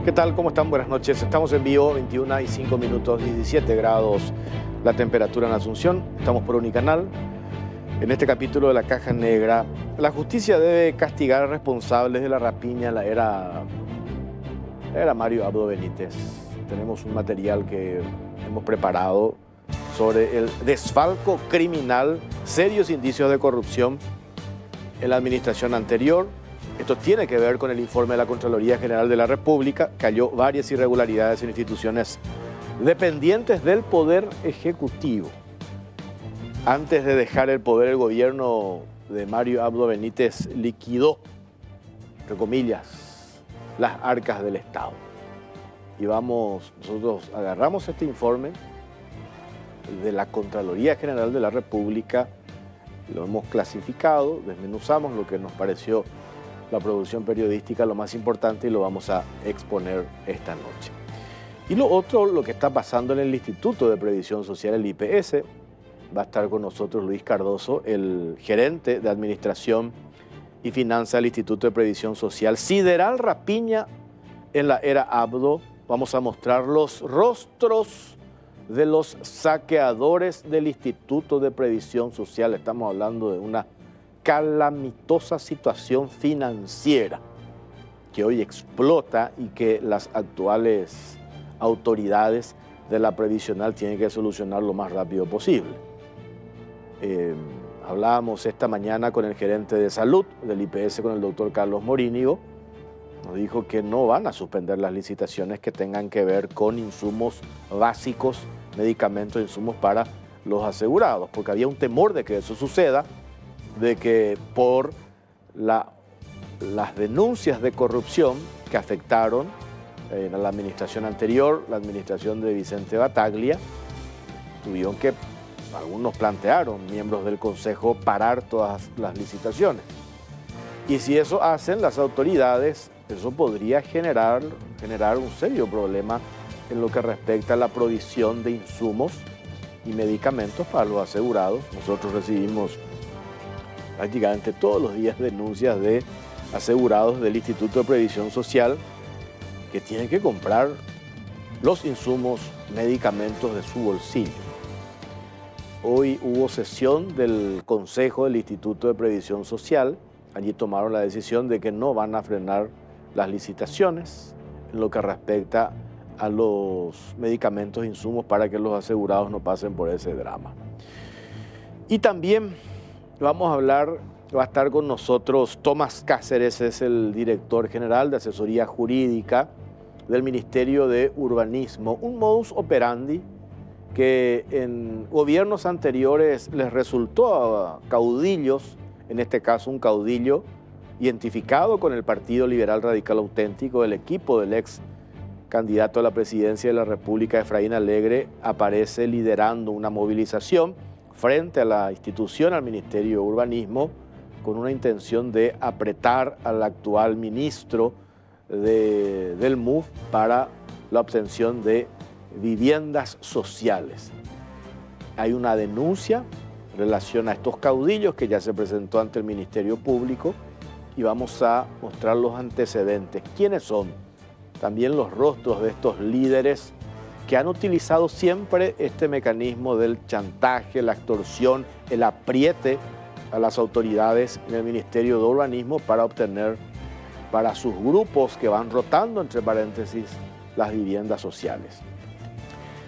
¿Qué tal? ¿Cómo están? Buenas noches. Estamos en vivo, 21:05, 17 grados la temperatura en Asunción. Estamos por Unicanal. En este capítulo de La Caja Negra, la justicia debe castigar a responsables de la rapiña en la era Mario Abdo Benítez. Tenemos un material que hemos preparado sobre el desfalco criminal, serios indicios de corrupción en la administración anterior. Esto tiene que ver con el informe de la Contraloría General de la República, que halló varias irregularidades en instituciones dependientes del Poder Ejecutivo. Antes de dejar el poder, el gobierno de Mario Abdo Benítez liquidó, entre comillas, las arcas del Estado. Y nosotros agarramos este informe de la Contraloría General de la República, lo hemos clasificado, desmenuzamos lo que nos pareció la producción periodística, lo más importante, y lo vamos a exponer esta noche. Y lo otro, lo que está pasando en el Instituto de Previsión Social, el IPS. Va a estar con nosotros Luis Cardoso, el gerente de Administración y Finanzas del Instituto de Previsión Social. Sideral rapiña en la era Abdo. Vamos a mostrar los rostros de los saqueadores del Instituto de Previsión Social. Estamos hablando de una calamitosa situación financiera que hoy explota y que las actuales autoridades de la previsional tienen que solucionar lo más rápido posible. Hablábamos esta mañana con el gerente de salud del IPS, con el doctor Carlos Morínigo. Nos dijo que no van a suspender las licitaciones que tengan que ver con insumos básicos, medicamentos, insumos para los asegurados, porque había un temor de que eso suceda, de que por las denuncias de corrupción que afectaron a la administración anterior, la administración de Vicente Battaglia, tuvieron que, algunos plantearon, miembros del Consejo, parar todas las licitaciones. Y si eso hacen las autoridades, eso podría generar un serio problema en lo que respecta a la provisión de insumos y medicamentos para los asegurados. Nosotros recibimos prácticamente todos los días denuncias de asegurados del Instituto de Previsión Social que tienen que comprar los insumos, medicamentos de su bolsillo. Hoy hubo sesión del Consejo del Instituto de Previsión Social. Allí tomaron la decisión de que no van a frenar las licitaciones en lo que respecta a los medicamentos e insumos para que los asegurados no pasen por ese drama. Y también vamos a hablar, va a estar con nosotros Tomás Cáceres, es el director general de asesoría jurídica del Ministerio de Urbanismo. Un modus operandi que en gobiernos anteriores les resultó a caudillos, en este caso un caudillo identificado con el Partido Liberal Radical Auténtico, el equipo del ex candidato a la presidencia de la República, Efraín Alegre, aparece liderando una movilización frente a la institución, al Ministerio de Urbanismo, con una intención de apretar al actual ministro del MUF para la obtención de viviendas sociales. Hay una denuncia en relación a estos caudillos que ya se presentó ante el Ministerio Público y vamos a mostrar los antecedentes. ¿Quiénes son? También los rostros de estos líderes que han utilizado siempre este mecanismo del chantaje, la extorsión, el apriete a las autoridades en el Ministerio de Urbanismo para obtener para sus grupos que van rotando, entre paréntesis, las viviendas sociales.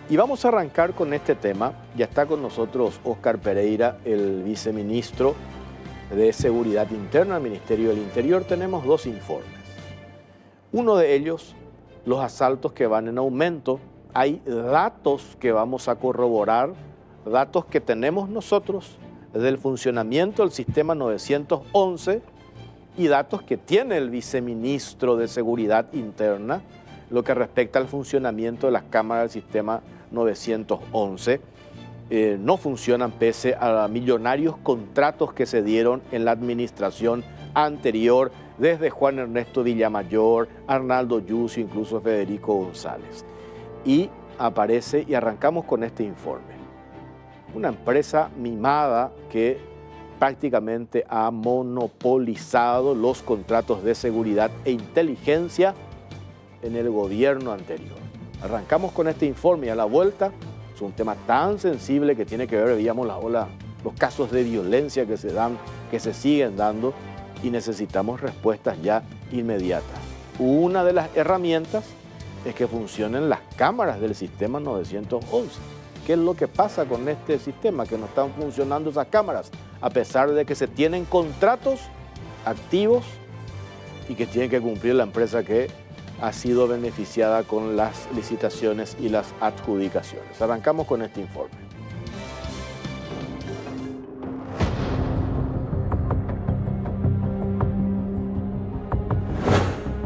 Y vamos a arrancar con este tema. Ya está con nosotros Óscar Pereira, el viceministro de Seguridad Interna del Ministerio del Interior. Tenemos dos informes. Uno de ellos, los asaltos que van en aumento. Hay datos que vamos a corroborar, datos que tenemos nosotros del funcionamiento del sistema 911 y datos que tiene el viceministro de Seguridad Interna, lo que respecta al funcionamiento de las cámaras del sistema 911. No funcionan pese a millonarios contratos que se dieron en la administración anterior, desde Juan Ernesto Villamayor, Arnaldo Yucio, incluso Federico González. Y aparece, y arrancamos con este informe, una empresa mimada que prácticamente ha monopolizado los contratos de seguridad e inteligencia en el gobierno anterior. Arrancamos con este informe y a la vuelta es un tema tan sensible que tiene que ver, veíamos los casos de violencia que se dan, que se siguen dando y necesitamos respuestas ya inmediatas. Una de las herramientas es que funcionen las cámaras del sistema 911. ¿Qué es lo que pasa con este sistema? Que no están funcionando esas cámaras, a pesar de que se tienen contratos activos y que tiene que cumplir la empresa que ha sido beneficiada con las licitaciones y las adjudicaciones. Arrancamos con este informe.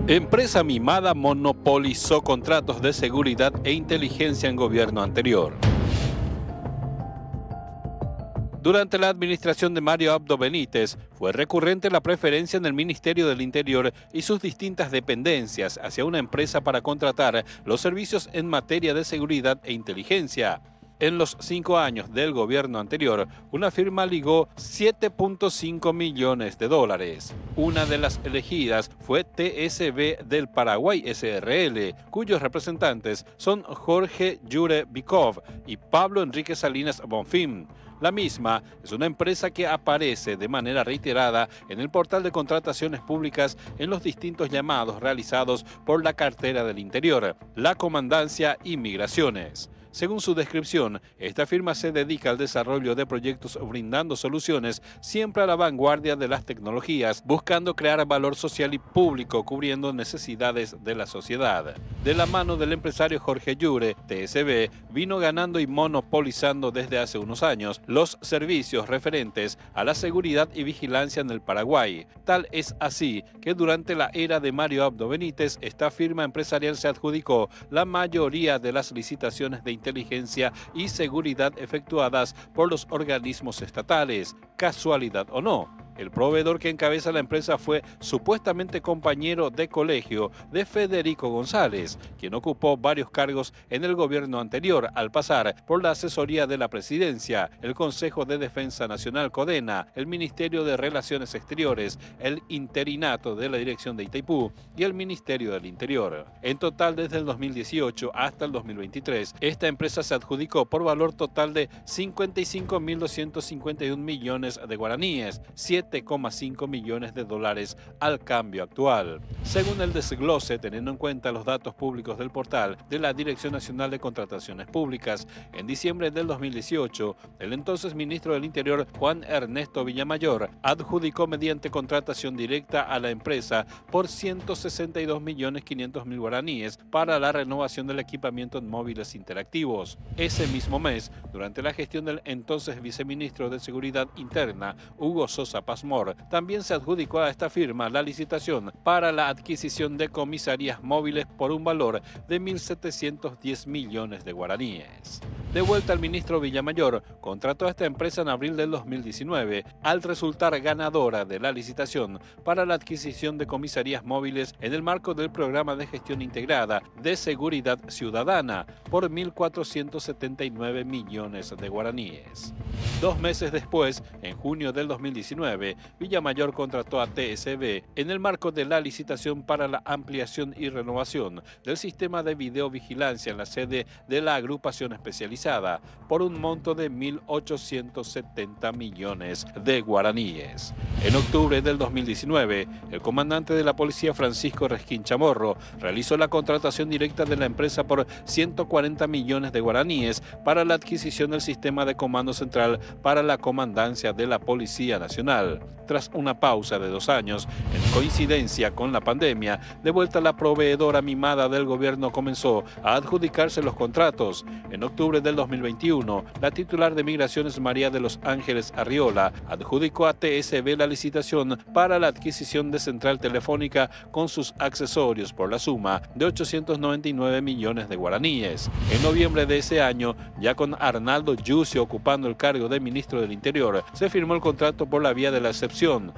Empresa mimada monopolizó contratos de seguridad e inteligencia en gobierno anterior. Durante la administración de Mario Abdo Benítez, fue recurrente la preferencia en el Ministerio del Interior y sus distintas dependencias hacia una empresa para contratar los servicios en materia de seguridad e inteligencia. En los 5 años del gobierno anterior, una firma ligó $7.5 millones. Una de las elegidas fue TSB del Paraguay SRL, cuyos representantes son Jorge Yure Bikov y Pablo Enrique Salinas Bonfim. La misma es una empresa que aparece de manera reiterada en el portal de contrataciones públicas en los distintos llamados realizados por la cartera del Interior, la Comandancia y Migraciones. Según su descripción, esta firma se dedica al desarrollo de proyectos brindando soluciones siempre a la vanguardia de las tecnologías, buscando crear valor social y público cubriendo necesidades de la sociedad. De la mano del empresario Jorge Yure, TSB vino ganando y monopolizando desde hace unos años los servicios referentes a la seguridad y vigilancia en el Paraguay. Tal es así que durante la era de Mario Abdo Benítez, esta firma empresarial se adjudicó la mayoría de las licitaciones de inteligencia y seguridad efectuadas por los organismos estatales. Casualidad o no, el proveedor que encabeza la empresa fue supuestamente compañero de colegio de Federico González, quien ocupó varios cargos en el gobierno anterior al pasar por la asesoría de la presidencia, el Consejo de Defensa Nacional CODENA, el Ministerio de Relaciones Exteriores, el interinato de la Dirección de Itaipú y el Ministerio del Interior. En total, desde el 2018 hasta el 2023, esta empresa se adjudicó por valor total de 55.251 millones de guaraníes, 7,5 millones de dólares al cambio actual. Según el desglose, teniendo en cuenta los datos públicos del portal de la Dirección Nacional de Contrataciones Públicas, en diciembre del 2018, el entonces ministro del Interior, Juan Ernesto Villamayor, adjudicó mediante contratación directa a la empresa por 162.500.000 guaraníes para la renovación del equipamiento en móviles interactivos. Ese mismo mes, durante la gestión del entonces viceministro de Seguridad Interna, Hugo Sosa Pazmor, también se adjudicó a esta firma la licitación para la adquisición de comisarías móviles por un valor de 1.710 millones de guaraníes. De vuelta al ministro Villamayor, contrató a esta empresa en abril del 2019 al resultar ganadora de la licitación para la adquisición de comisarías móviles en el marco del programa de gestión integrada de seguridad ciudadana por 1.479 millones de guaraníes. 2 meses después, en junio del 2019, Villamayor contrató a TSB en el marco de la licitación para la ampliación y renovación del sistema de videovigilancia en la sede de la agrupación especializada por un monto de 1.870 millones de guaraníes. En octubre del 2019, el comandante de la policía Francisco Resquín Chamorro realizó la contratación directa de la empresa por 140 millones de guaraníes para la adquisición del sistema de comando central para la comandancia de la Policía Nacional. Tras una pausa de 2 años, en coincidencia con la pandemia, de vuelta la proveedora mimada del gobierno comenzó a adjudicarse los contratos. En octubre del 2021, la titular de Migraciones María de los Ángeles Arriola adjudicó a TSB la licitación para la adquisición de central telefónica con sus accesorios por la suma de 899 millones de guaraníes. En noviembre de ese año, ya con Arnaldo Yussi ocupando el cargo de ministro del Interior, se firmó el contrato por la vía de la excepción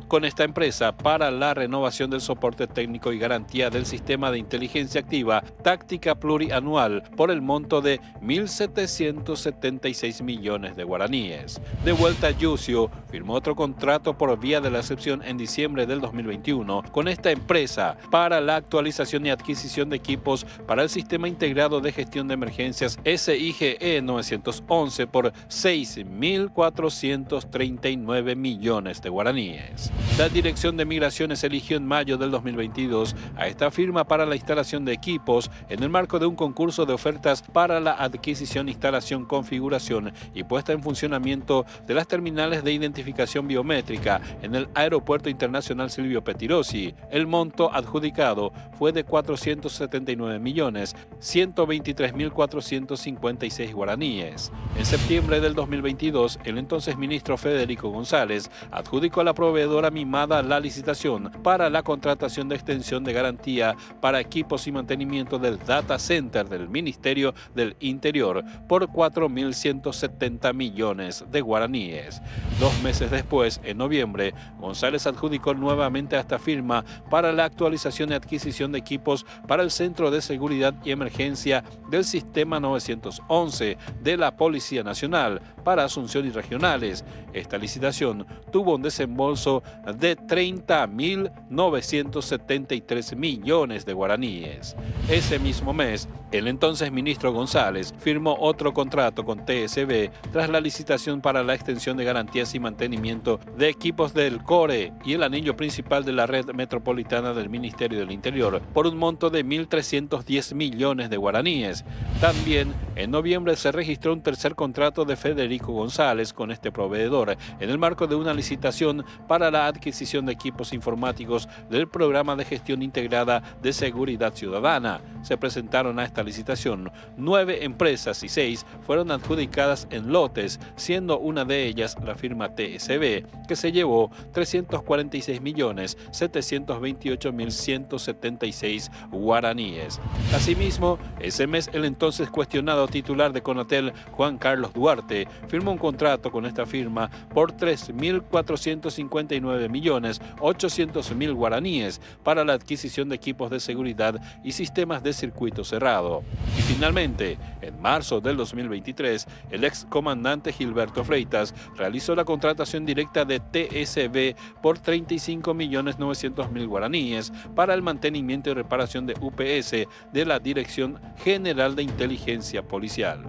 con esta empresa para la renovación del soporte técnico y garantía del sistema de inteligencia activa táctica plurianual por el monto de 1.700 376 millones de guaraníes. De vuelta, Yucio firmó otro contrato por vía de la excepción en diciembre del 2021 con esta empresa para la actualización y adquisición de equipos para el Sistema Integrado de Gestión de Emergencias SIGE 911 por 6.439 millones de guaraníes. La Dirección de Migraciones eligió en mayo del 2022 a esta firma para la instalación de equipos en el marco de un concurso de ofertas para la adquisición, instalación, configuración y puesta en funcionamiento de las terminales de identificación biométrica en el Aeropuerto Internacional Silvio Pettirossi. El monto adjudicado fue de 479.123.456 guaraníes. En septiembre del 2022, el entonces ministro Federico González adjudicó a la proveedora Mimada la licitación para la contratación de extensión de garantía para equipos y mantenimiento del data center del Ministerio del Interior por 4.170 millones de guaraníes. 2 meses después, en noviembre, González adjudicó nuevamente a esta firma para la actualización y adquisición de equipos para el Centro de Seguridad y Emergencia del Sistema 911 de la Policía Nacional para Asunción y Regionales. Esta licitación tuvo un desembolso de 30.973 millones de guaraníes. Ese mismo mes, el entonces ministro González firmó otro contrato con TSB tras la licitación para la extensión de garantías y mantenimiento de equipos del CORE y el anillo principal de la red metropolitana del Ministerio del Interior por un monto de 1.310 millones de guaraníes. También en noviembre se registró un tercer contrato de Federico González con este proveedor en el marco de una licitación para la adquisición de equipos informáticos del Programa de Gestión Integrada de Seguridad Ciudadana. Se presentaron a esta licitación 9 empresas y 6 fueron adjudicadas en lotes, siendo una de ellas la firma TSB, que se llevó 346.728.176 guaraníes. Asimismo, ese mes el entonces cuestionado titular de Conatel, Juan Carlos Duarte, firmó un contrato con esta firma por 3.459.800.000 guaraníes para la adquisición de equipos de seguridad y sistemas de circuito cerrado. Y finalmente, en marzo del 2023, el ex comandante Gilberto Freitas realizó la contratación directa de TSB por 35.900.000 guaraníes para el mantenimiento y reparación de UPS de la Dirección General de Inteligencia Policial.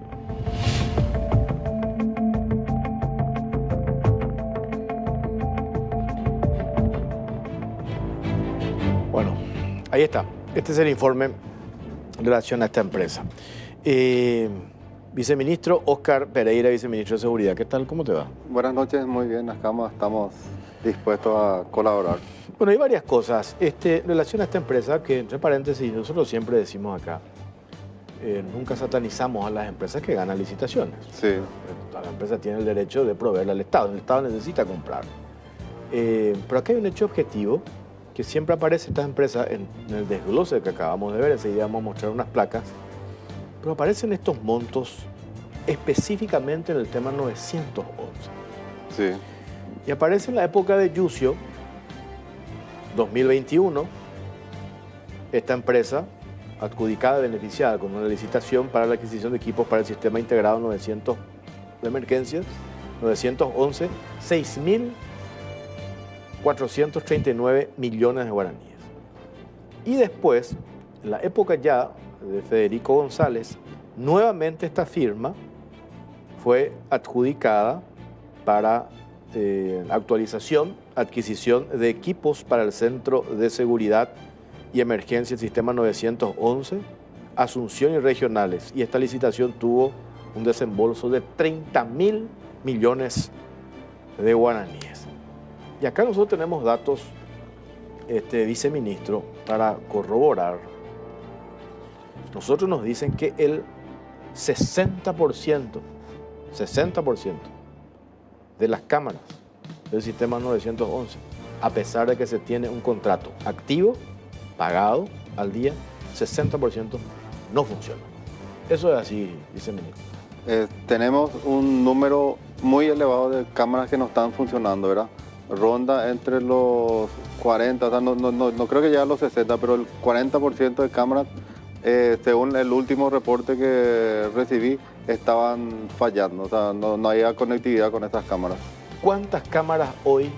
Bueno, ahí está. Este es el informe en relación a esta empresa. Viceministro Óscar Pereira, viceministro de Seguridad, ¿qué tal? ¿Cómo te va? Buenas noches, muy bien. Acá estamos dispuestos a colaborar. Bueno, hay varias cosas. En relación a esta empresa, que entre paréntesis, nosotros siempre decimos acá, nunca satanizamos a las empresas que ganan licitaciones. Sí. La empresa tiene el derecho de proveerle al Estado. El Estado necesita comprar. Pero acá hay un hecho objetivo que siempre aparece esta empresa en el desglose que acabamos de ver. Enseguida vamos a mostrar unas placas. Pero aparecen estos montos específicamente en el tema 911. Sí. Y aparece en la época de Yucio, 2021, esta empresa adjudicada, beneficiada con una licitación para la adquisición de equipos para el Sistema Integrado 900 de Emergencias, 911, 6.439 millones de guaraníes. Y después, en la época ya de Federico González, nuevamente esta firma fue adjudicada para actualización, adquisición de equipos para el Centro de Seguridad y Emergencia del Sistema 911, Asunción y Regionales. Y esta licitación tuvo un desembolso de 30.000 millones de guaraníes. Y acá nosotros tenemos datos, viceministro, para corroborar. Nosotros nos dicen que el 60% de las cámaras del sistema 911, a pesar de que se tiene un contrato activo, pagado al día, 60% no funciona. Eso es así, viceministro. Tenemos un número muy elevado de cámaras que no están funcionando, ¿verdad? Ronda entre los 40, o sea, no creo que llegue a los 60, pero el 40% de cámaras Según el último reporte que recibí, estaban fallando, o sea, no había conectividad con estas cámaras. ¿Cuántas cámaras hoy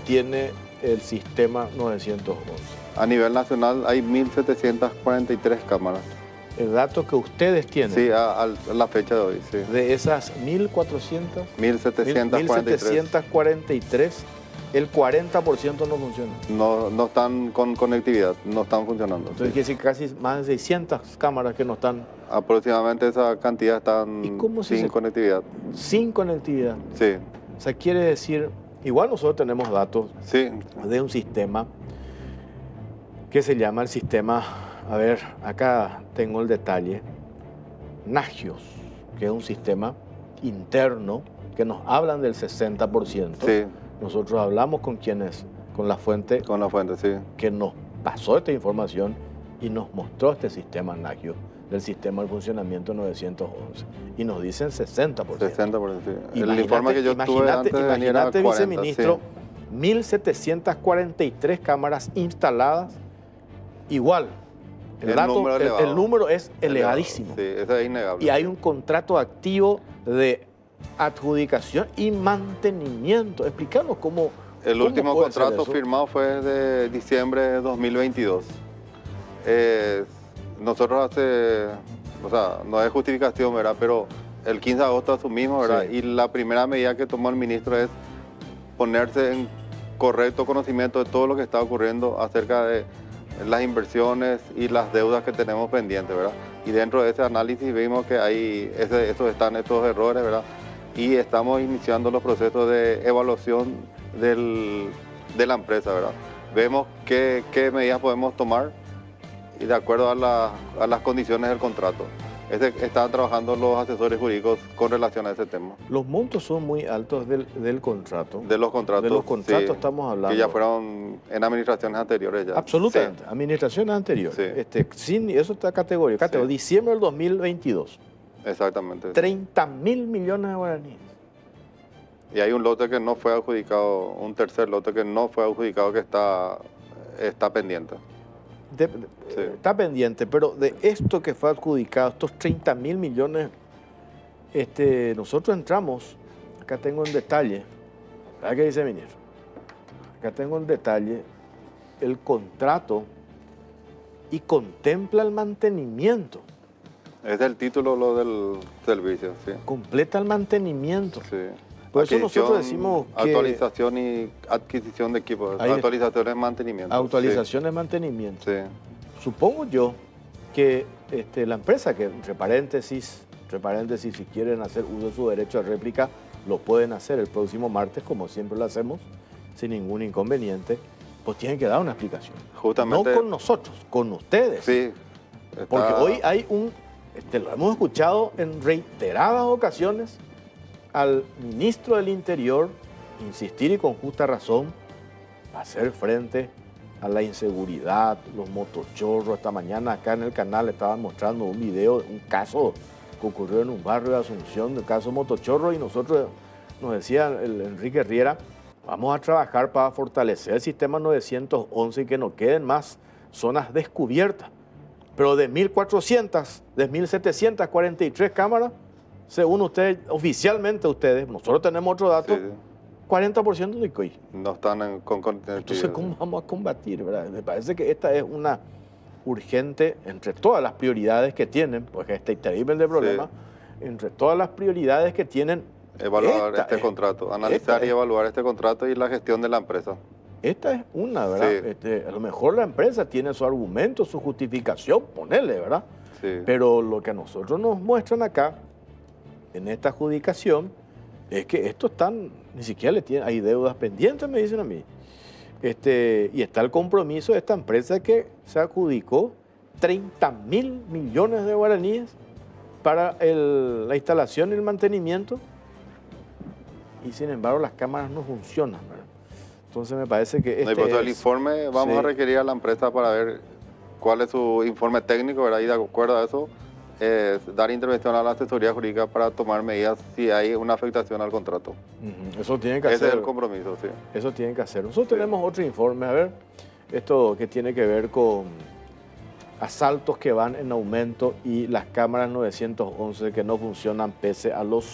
tiene el sistema 911? A nivel nacional hay 1.743 cámaras. El dato que ustedes tienen. Sí, a la fecha de hoy, sí. De esas 1.400, 1.743. 1.743, el 40% no funciona. No están con conectividad, no están funcionando. Entonces quiere decir casi más de 600 cámaras que no están Aproximadamente esa cantidad están sin conectividad. sin conectividad. Sí, O sea, quiere decir, igual nosotros tenemos datos sí, de un sistema que se llama el sistema, a ver, acá tengo el detalle, Nagios, que es un sistema interno que nos hablan del 60%. sí, Nosotros hablamos con quienes, con la fuente con la fuente, sí. que nos pasó esta información y nos mostró este sistema Nagios, del sistema de funcionamiento 911. Y nos dicen 60%. 60%, sí. El informe que yo tuve antes de venir era 40, viceministro, sí. 1.743 cámaras instaladas, igual. El número es elevadísimo. Sí, eso es innegable. Y hay un contrato activo de adjudicación y mantenimiento. Explícanos cómo. El último puede ser contrato eso. firmado fue de diciembre de 2022. Nosotros o sea, no es justificación, ¿verdad? Pero el 15 de agosto asumimos, ¿verdad? Sí. Y la primera medida que tomó el ministro es ponerse en correcto conocimiento de todo lo que está ocurriendo acerca de las inversiones y las deudas que tenemos pendientes, ¿verdad? Y dentro de ese análisis vimos que hay están estos errores, ¿verdad? Y estamos iniciando los procesos de evaluación de la empresa, ¿verdad? Vemos qué medidas podemos tomar y de acuerdo a las condiciones del contrato. Están trabajando los asesores jurídicos con relación a ese tema. Los montos son muy altos del contrato. De los contratos. De los contratos sí, estamos hablando. Que ya fueron en administraciones anteriores ya. Absolutamente. Sí. Administraciones anteriores. Sí. Eso está categoría. Sí. Diciembre del 2022. Exactamente. 30.000 millones de guaraníes. Y hay un lote que no fue adjudicado, un tercer lote que no fue adjudicado que está pendiente. Sí. Está pendiente, pero de esto que fue adjudicado, estos 30.000 millones, nosotros entramos, acá tengo en detalle, ¿verdad qué dice ministro? Acá tengo en detalle el contrato y contempla el mantenimiento. Es el título lo del servicio, sí. Completa el mantenimiento. Sí. Por eso nosotros decimos que... Actualización y adquisición de equipos. Actualizaciones y mantenimiento. Actualizaciones y mantenimiento. Sí. Supongo yo que la empresa, que entre paréntesis, si quieren hacer uso de su derecho a réplica, lo pueden hacer el próximo martes, como siempre lo hacemos, sin ningún inconveniente, pues tienen que dar una explicación. Justamente. No con nosotros, con ustedes. Sí. Porque hoy hay lo hemos escuchado en reiteradas ocasiones al ministro del Interior insistir y con justa razón a hacer frente a la inseguridad, los motochorros. Esta mañana acá en el canal estaban mostrando un video, un caso que ocurrió en un barrio de Asunción, del caso motochorro, y nosotros, nos decía el Enrique Riera, vamos a trabajar para fortalecer el sistema 911 y que no queden más zonas descubiertas. Pero de 1.400, de 1.743 cámaras, según ustedes, oficialmente ustedes, nosotros tenemos otro dato, Sí. 40% de COI. No están con conectividad. Entonces, ¿cómo vamos a combatir, verdad? Me parece que esta es una urgente, entre todas las prioridades que tienen, pues este terrible de problema, entre todas las prioridades que tienen, Evaluar este contrato, analizar y evaluar este contrato y la gestión de la empresa. esta es una, ¿verdad? Sí. A lo mejor la empresa tiene su argumento, su justificación, ponerle, ¿verdad? Sí. Pero lo que a nosotros nos muestran acá, en esta adjudicación, es que estos están, ni siquiera le tienen, hay deudas pendientes, me dicen a mí. Y está el compromiso de esta empresa que se adjudicó 30.000 millones de guaraníes para la instalación y el mantenimiento, y sin embargo las cámaras no funcionan, ¿verdad? Entonces me parece que el informe vamos a requerir a la empresa para ver cuál es su informe técnico, ¿verdad? Y de acuerdo a eso, dar intervención a la asesoría jurídica para tomar medidas si hay una afectación al contrato. Eso tiene que hacer. Ese es el compromiso, sí. Eso tienen que hacer. Nosotros tenemos otro informe, a ver, esto que tiene que ver con asaltos que van en aumento y las cámaras 911 que no funcionan pese a los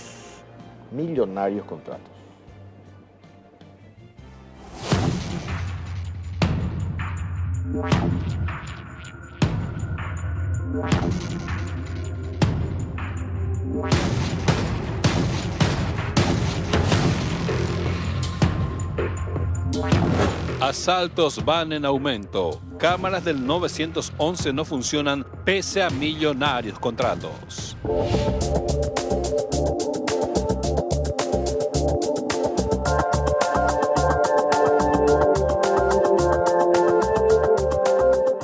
millonarios contratos. Asaltos van en aumento. Cámaras del 911 no funcionan pese a millonarios contratos.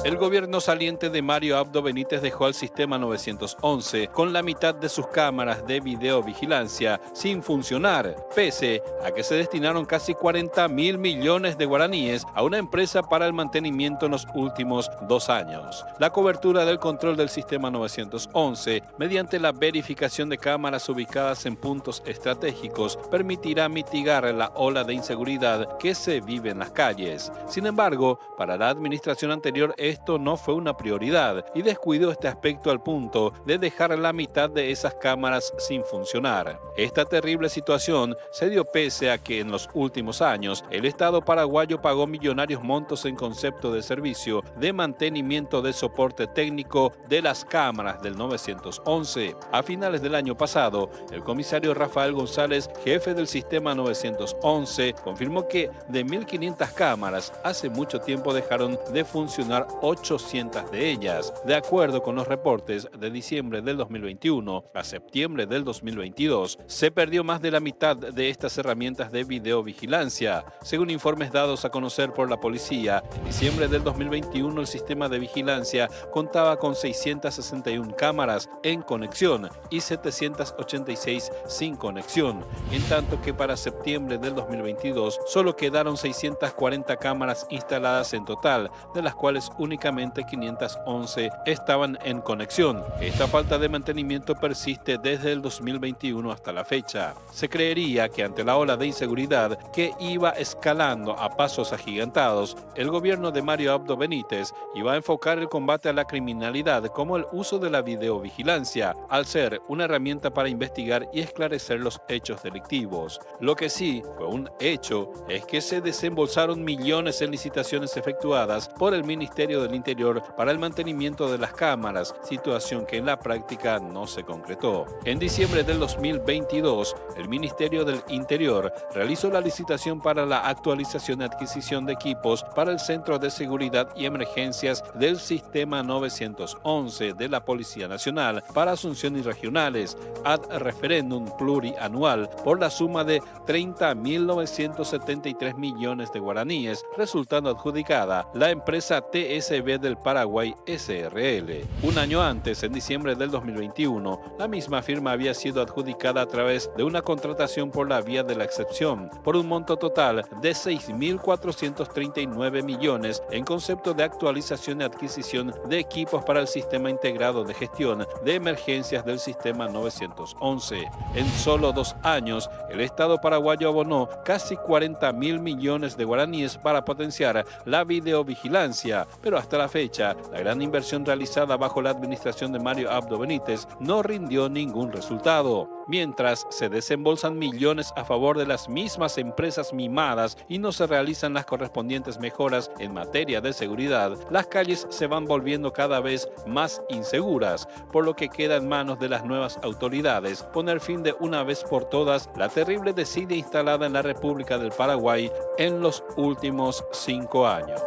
El gobierno saliente de Mario Abdo Benítez dejó al sistema 911 con la mitad de sus cámaras de videovigilancia sin funcionar, pese a que se destinaron casi 40.000 millones de guaraníes a una empresa para el mantenimiento en los últimos 2 años. La cobertura del control del sistema 911 mediante la verificación de cámaras ubicadas en puntos estratégicos permitirá mitigar la ola de inseguridad que se vive en las calles. Sin embargo, para la administración anterior esto no fue una prioridad y descuidó este aspecto al punto de dejar la mitad de esas cámaras sin funcionar. Esta terrible situación se dio pese a que en los últimos años el Estado paraguayo pagó millonarios montos en concepto de servicio de mantenimiento de soporte técnico de las cámaras del 911. A finales del año pasado, el comisario Rafael González, jefe del sistema 911, confirmó que de 1.500 cámaras hace mucho tiempo dejaron de funcionar 800 de ellas. De acuerdo con los reportes de diciembre del 2021 a septiembre del 2022, se perdió más de la mitad de estas herramientas de videovigilancia. Según informes dados a conocer por la policía, en diciembre del 2021 el sistema de vigilancia contaba con 661 cámaras en conexión y 786 sin conexión, en tanto que para septiembre del 2022 solo quedaron 640 cámaras instaladas en total, de las cuales únicamente 511 estaban en conexión. Esta falta de mantenimiento persiste desde el 2021 hasta la fecha. Se creería que ante la ola de inseguridad que iba escalando a pasos agigantados, el gobierno de Mario Abdo Benítez iba a enfocar el combate a la criminalidad como el uso de la videovigilancia, al ser una herramienta para investigar y esclarecer los hechos delictivos. Lo que sí fue un hecho es que se desembolsaron millones en licitaciones efectuadas por el Ministerio del Interior para el mantenimiento de las cámaras, situación que en la práctica no se concretó. En diciembre del 2022, el Ministerio del Interior realizó la licitación para la actualización y adquisición de equipos para el Centro de Seguridad y Emergencias del Sistema 911 de la Policía Nacional para Asunción y regionales, ad referéndum plurianual por la suma de 30.973 millones de guaraníes, resultando adjudicada la empresa TSB del Paraguay SRL. Un año antes, en diciembre del 2021, la misma firma había sido adjudicada a través de una contratación por la vía de la excepción, por un monto total de 6.439 millones en concepto de actualización y adquisición de equipos para el Sistema Integrado de Gestión de Emergencias del Sistema 911. En solo 2 años, el Estado paraguayo abonó casi 40.000 millones de guaraníes para potenciar la videovigilancia, pero hasta la fecha, la gran inversión realizada bajo la administración de Mario Abdo Benítez no rindió ningún resultado. Mientras se desembolsan millones a favor de las mismas empresas mimadas y no se realizan las correspondientes mejoras en materia de seguridad, las calles se van volviendo cada vez más inseguras, por lo que queda en manos de las nuevas autoridades poner fin de una vez por todas la terrible desidia instalada en la República del Paraguay en los últimos 5 años.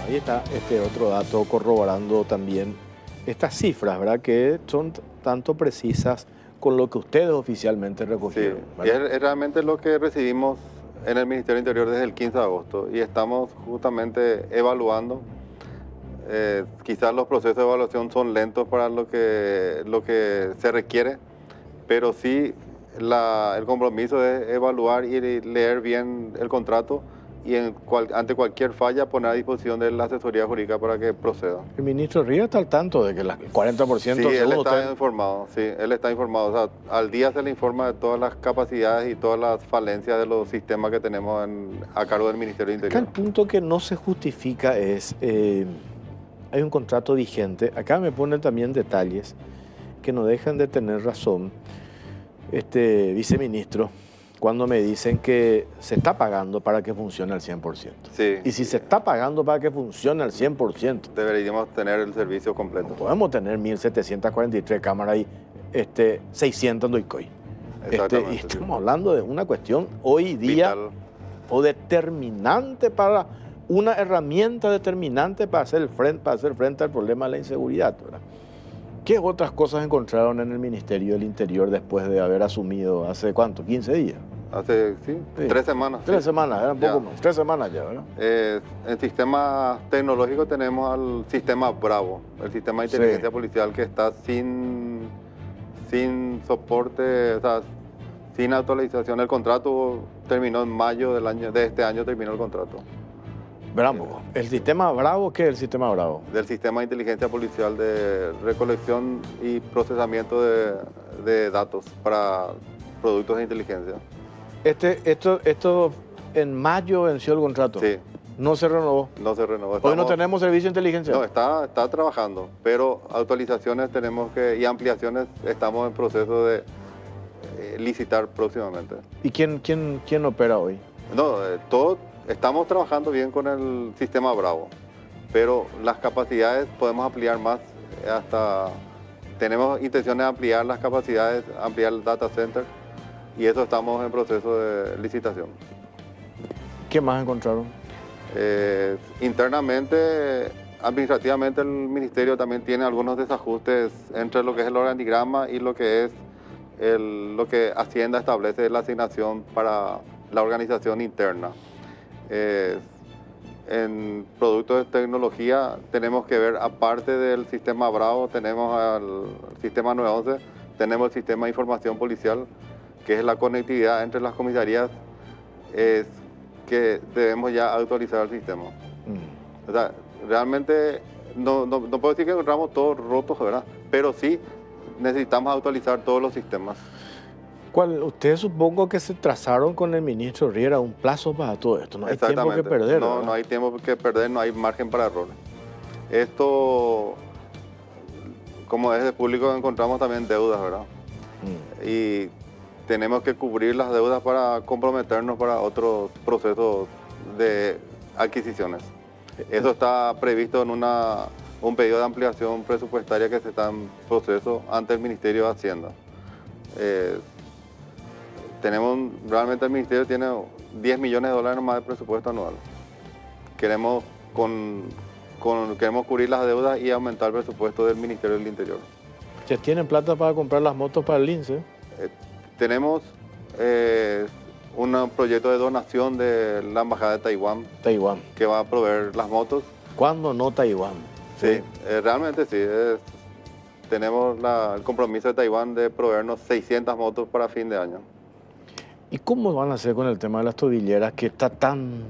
Ahí está este otro dato corroborando también estas cifras, ¿verdad? Que son tanto precisas con lo que ustedes oficialmente recogieron. Sí, es realmente lo que recibimos en el Ministerio del Interior desde el 15 de agosto y estamos justamente evaluando. Quizás los procesos de evaluación son lentos para lo que se requiere, pero sí el compromiso es evaluar y leer bien el contrato y ante cualquier falla poner a disposición de la asesoría jurídica para que proceda. El ministro Ríos está al tanto de que el 40% Sí, él está informado, sí, él está informado. O sea, al día se le informa de todas las capacidades y todas las falencias de los sistemas que tenemos a cargo del Ministerio del Interior. Acá el punto que no se justifica es, hay un contrato vigente, acá me ponen también detalles que no dejan de tener razón, viceministro, cuando me dicen que se está pagando para que funcione al 100%. Sí. Y si se está pagando para que funcione al 100%, deberíamos tener el servicio completo. no podemos tener 1.743 cámaras y 600 en Doicoy. Y estamos hablando de una cuestión hoy día vital o determinante para una herramienta determinante para hacer frente al problema de la inseguridad, ¿verdad? ¿Qué otras cosas encontraron en el Ministerio del Interior después de haber asumido hace cuánto, 15 días? Hace, sí, 3 semanas. 3 semanas, era un poco más, 3 semanas ya, ¿verdad? En sistemas tecnológicos tenemos al sistema Bravo, el sistema de inteligencia policial que está sin soporte, o sea, sin actualización. El contrato terminó en mayo de este año, terminó el contrato. Bravo. ¿El sistema Bravo? ¿Qué es el sistema Bravo? Del sistema de inteligencia policial de recolección y procesamiento de datos para productos de inteligencia. Esto en mayo venció el contrato. Sí. No se renovó. No se renovó. Hoy no tenemos servicio de inteligencia. No, está trabajando, pero actualizaciones y ampliaciones estamos en proceso de licitar próximamente. ¿Y quién opera hoy? No, estamos trabajando bien con el sistema Bravo, pero las capacidades podemos ampliar más tenemos intenciones de ampliar las capacidades, ampliar el data center, y eso estamos en proceso de licitación. ¿Qué más encontraron? Internamente, administrativamente, el ministerio también tiene algunos desajustes entre lo que es el organigrama y lo que es lo que Hacienda establece la asignación para la organización interna. En productos de tecnología tenemos que ver, aparte del sistema Bravo, tenemos al sistema 911, tenemos el sistema de información policial, que es la conectividad entre las comisarías, que debemos ya actualizar el sistema. O sea, realmente no puedo decir que encontramos todos rotos, ¿verdad? Pero sí necesitamos actualizar todos los sistemas. Ustedes supongo que se trazaron con el ministro Riera un plazo para todo esto. No hay tiempo que perder. No hay tiempo que perder, no hay margen para errores. Esto, como es de público, encontramos también deudas, ¿verdad? Y tenemos que cubrir las deudas para comprometernos para otros procesos de adquisiciones. Eso está previsto en un pedido de ampliación presupuestaria que se está en proceso ante el Ministerio de Hacienda. Realmente el Ministerio tiene $10 millones más de presupuesto anual. Queremos cubrir las deudas y aumentar el presupuesto del Ministerio del Interior. ¿Ya tienen plata para comprar las motos para el lince? Tenemos un proyecto de donación de la Embajada de Taiwán. Que va a proveer las motos. ¿Cuándo no Taiwán? Sí, realmente sí. Tenemos el compromiso de Taiwán de proveernos 600 motos para fin de año. ¿Y cómo van a hacer con el tema de las tobilleras que está tan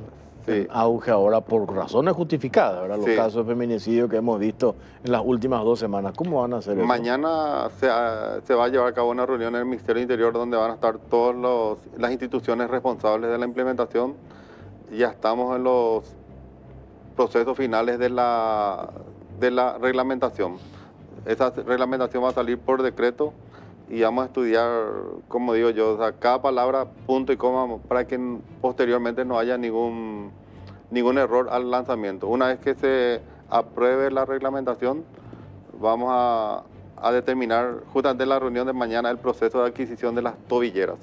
en auge ahora por razones justificadas, ¿verdad? Los casos de feminicidio que hemos visto en las últimas 2 semanas. ¿Cómo van a hacer eso? Mañana se va a llevar a cabo una reunión en el Ministerio del Interior donde van a estar todas las instituciones responsables de la implementación. Ya estamos en los procesos finales de la reglamentación. Esa reglamentación va a salir por decreto y vamos a estudiar, como digo yo, o sea, cada palabra, punto y coma, para que posteriormente no haya ningún error al lanzamiento. Una vez que se apruebe la reglamentación, vamos a determinar, justamente en la reunión de mañana, el proceso de adquisición de las tobilleras.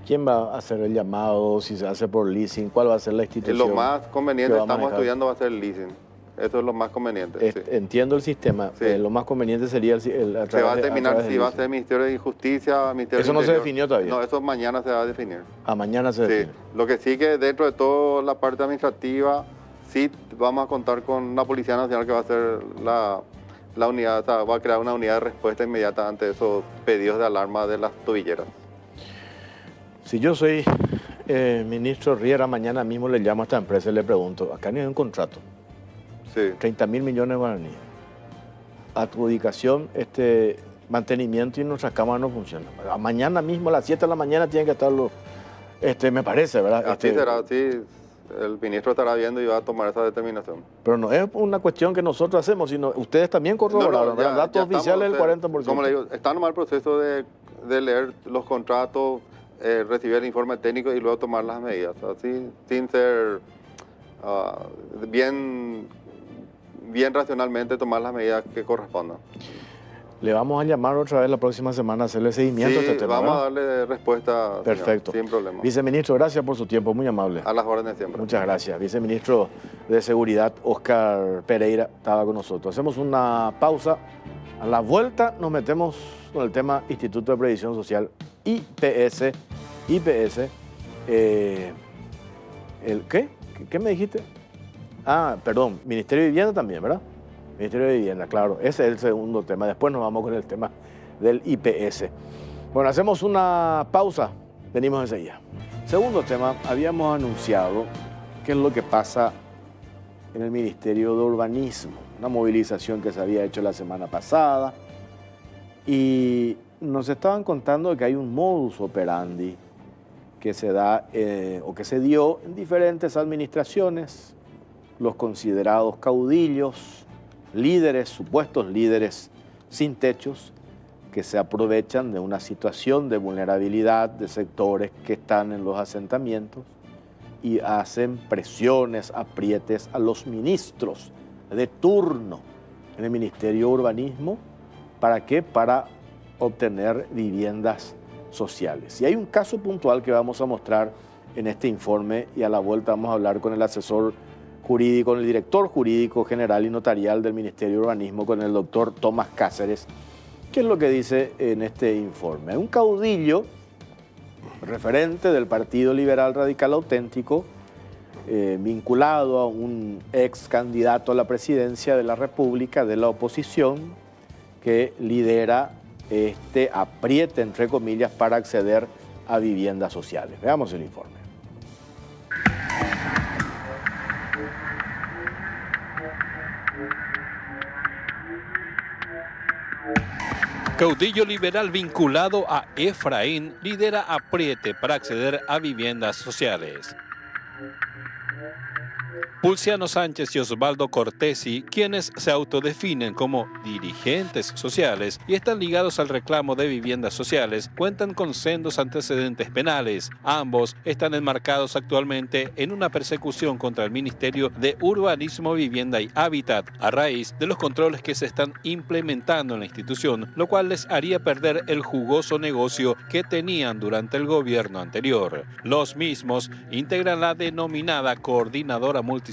¿Quién va a hacer el llamado? Si se hace por leasing, ¿cuál va a ser la institución? Lo más conveniente, estamos estudiando, va a ser el leasing. Eso es lo más conveniente. Entiendo el sistema. Lo más conveniente sería se va a determinar si va a ser el Ministerio de Justicia, Ministerio Eso no se definió todavía. No, eso mañana se va a definir. Mañana se define. Lo que sí que dentro de toda la parte administrativa, sí vamos a contar con la Policía Nacional, que va a ser la unidad, o sea, va a crear una unidad de respuesta inmediata ante esos pedidos de alarma de las tobilleras. Si yo soy Ministro Riera, mañana mismo le llamo a esta empresa y le pregunto, acá no hay un contrato, Sí. 30.000 millones de guaraníes, adjudicación, mantenimiento y nuestras cámaras no funcionan. Mañana mismo a las 7 de la mañana tienen que estar los, me parece, ¿verdad? Así será, así el ministro estará viendo y va a tomar esa determinación. Pero no es una cuestión que nosotros hacemos, sino ustedes también corroboraron, ¿verdad? Datos oficiales del 40%. Como le digo, está nomás el proceso de leer los contratos, recibir el informe técnico y luego tomar las medidas, así sin ser bien racionalmente tomar las medidas que correspondan. Le vamos a llamar otra vez la próxima semana a hacerle seguimiento a este tema. Vamos ¿verdad? a darle respuesta. Perfecto. Señor, sin problema. Viceministro, gracias por su tiempo, muy amable. A las órdenes siempre. Muchas gracias. Viceministro de Seguridad, Óscar Pereira, estaba con nosotros. Hacemos una pausa. A la vuelta nos metemos con el tema Instituto de Previsión Social, IPS. ¿Qué? ¿Qué me dijiste? Ah, perdón, Ministerio de Vivienda también, ¿verdad? Ministerio de Vivienda, claro. Ese es el segundo tema. Después nos vamos con el tema del IPS. Bueno, hacemos una pausa. Venimos enseguida. Segundo tema, habíamos anunciado qué es lo que pasa en el Ministerio de Urbanismo. Una movilización que se había hecho la semana pasada. Y nos estaban contando que hay un modus operandi que se da o que se dio en diferentes administraciones. Los considerados caudillos, líderes, supuestos líderes sin techos, que se aprovechan de una situación de vulnerabilidad de sectores que están en los asentamientos y hacen presiones, aprietes a los ministros de turno en el Ministerio de Urbanismo. ¿Para qué? Para obtener viviendas sociales. Y hay un caso puntual que vamos a mostrar en este informe y a la vuelta vamos a hablar con el asesor jurídico, con el director jurídico general y notarial del Ministerio de Urbanismo, con el doctor Tomás Cáceres. ¿Qué es lo que dice en este informe? Un caudillo, referente del Partido Liberal Radical Auténtico, vinculado a un ex candidato a la presidencia de la República de la oposición, que lidera este apriete, entre comillas, para acceder a viviendas sociales. Veamos el informe. Caudillo liberal vinculado a Efraín lidera apriete para acceder a viviendas sociales. Pulciano Sánchez y Osvaldo Cortesi, quienes se autodefinen como dirigentes sociales y están ligados al reclamo de viviendas sociales, cuentan con sendos antecedentes penales. Ambos están enmarcados actualmente en una persecución contra el Ministerio de Urbanismo, Vivienda y Hábitat, a raíz de los controles que se están implementando en la institución, lo cual les haría perder el jugoso negocio que tenían durante el gobierno anterior. Los mismos integran la denominada Coordinadora Multisectorial,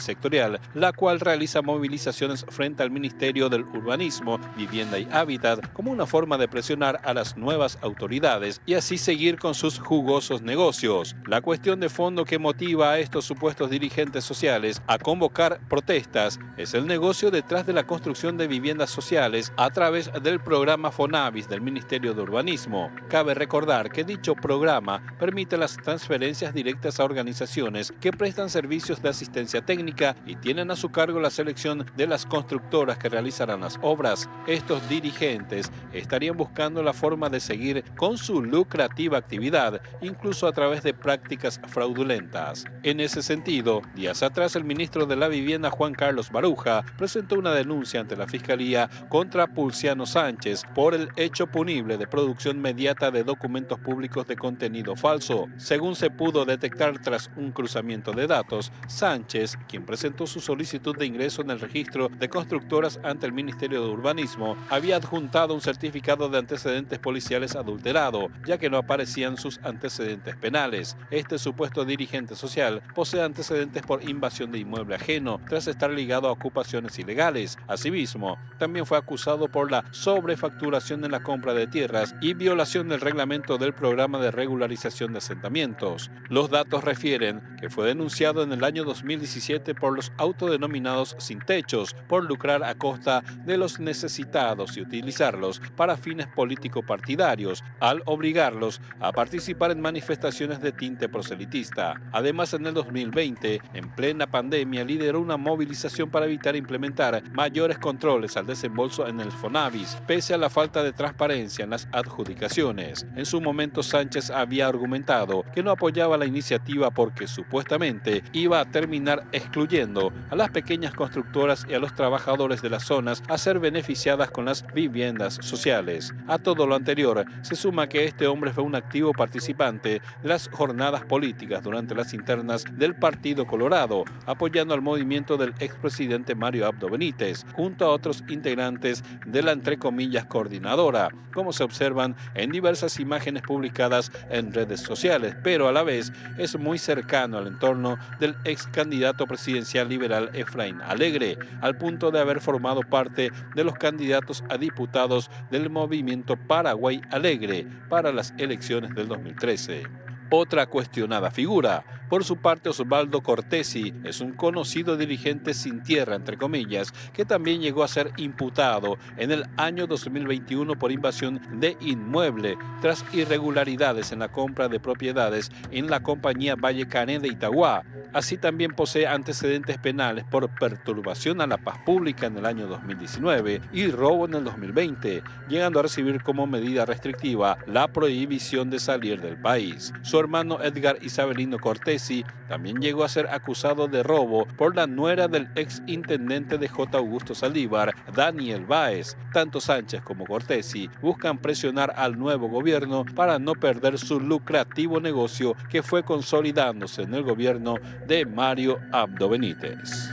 la cual realiza movilizaciones frente al Ministerio del Urbanismo, Vivienda y Hábitat como una forma de presionar a las nuevas autoridades y así seguir con sus jugosos negocios. La cuestión de fondo que motiva a estos supuestos dirigentes sociales a convocar protestas es el negocio detrás de la construcción de viviendas sociales a través del programa Fonavis del Ministerio de Urbanismo. Cabe recordar que dicho programa permite las transferencias directas a organizaciones que prestan servicios de asistencia técnica y tienen a su cargo la selección de las constructoras que realizarán las obras. Estos dirigentes estarían buscando la forma de seguir con su lucrativa actividad, incluso a través de prácticas fraudulentas. En ese sentido, días atrás el ministro de la Vivienda, Juan Carlos Baruja, presentó una denuncia ante la Fiscalía contra Pulciano Sánchez por el hecho punible de producción mediata de documentos públicos de contenido falso. Según se pudo detectar tras un cruzamiento de datos, Sánchez, quien presentó su solicitud de ingreso en el registro de constructoras ante el Ministerio de Urbanismo, había adjuntado un certificado de antecedentes policiales adulterado, ya que no aparecían sus antecedentes penales. Este supuesto dirigente social posee antecedentes por invasión de inmueble ajeno, tras estar ligado a ocupaciones ilegales. Asimismo, también fue acusado por la sobrefacturación en la compra de tierras y violación del reglamento del programa de regularización de asentamientos. Los datos refieren que fue denunciado en el año 2017 billete por los autodenominados sin techos, por lucrar a costa de los necesitados y utilizarlos para fines político-partidarios, al obligarlos a participar en manifestaciones de tinte proselitista. Además, en el 2020, en plena pandemia, lideró una movilización para evitar implementar mayores controles al desembolso en el Fonavis, pese a la falta de transparencia en las adjudicaciones. En su momento, Sánchez había argumentado que no apoyaba la iniciativa porque supuestamente iba a terminar excluyendo a las pequeñas constructoras y a los trabajadores de las zonas a ser beneficiadas con las viviendas sociales. A todo lo anterior se suma que este hombre fue un activo participante de las jornadas políticas durante las internas del Partido Colorado, apoyando al movimiento del expresidente Mario Abdo Benítez, junto a otros integrantes de la entre comillas coordinadora, como se observan en diversas imágenes publicadas en redes sociales, pero a la vez es muy cercano al entorno del ex candidato presidencial liberal Efraín Alegre, al punto de haber formado parte de los candidatos a diputados del movimiento Paraguay Alegre para las elecciones del 2013. Otra cuestionada figura. Por su parte, Osvaldo Cortesi es un conocido dirigente sin tierra, entre comillas, que también llegó a ser imputado en el año 2021 por invasión de inmueble tras irregularidades en la compra de propiedades en la compañía Valle Cané de Itagua. Así también posee antecedentes penales por perturbación a la paz pública en el año 2019 y robo en el 2020, llegando a recibir como medida restrictiva la prohibición de salir del país. Su hermano Edgar Isabelino Cortesi también llegó a ser acusado de robo por la nuera del ex intendente de J. Augusto Saldívar, Daniel Báez. Tanto Sánchez como Cortesi buscan presionar al nuevo gobierno para no perder su lucrativo negocio que fue consolidándose en el gobierno de Mario Abdo Benítez.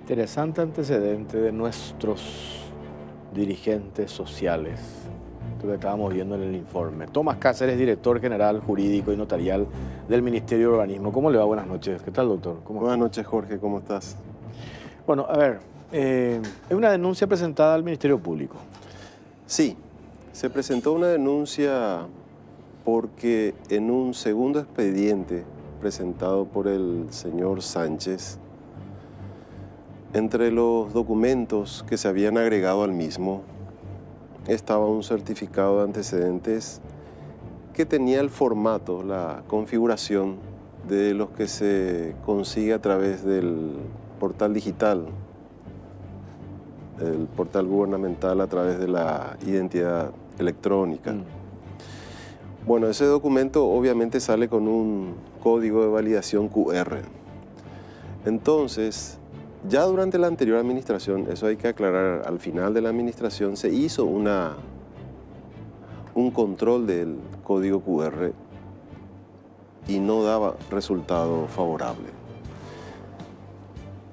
Interesante antecedente de nuestros dirigentes sociales, lo que estábamos viendo en el informe. Tomás Cáceres, director general jurídico y notarial del Ministerio de Urbanismo. ¿Cómo le va? Buenas noches. ¿Qué tal, doctor? Buenas noches, Jorge. ¿Cómo estás? Bueno, a ver, es una denuncia presentada al Ministerio Público. Sí, se presentó una denuncia porque en un segundo expediente presentado por el señor Sánchez, entre los documentos que se habían agregado al mismo, estaba un certificado de antecedentes que tenía el formato, la configuración de los que se consigue a través del portal digital, el portal gubernamental a través de la identidad electrónica. Bueno, ese documento obviamente sale con un código de validación QR. Entonces, ya durante la anterior administración, eso hay que aclarar, al final de la administración se hizo un control del código QR y no daba resultado favorable.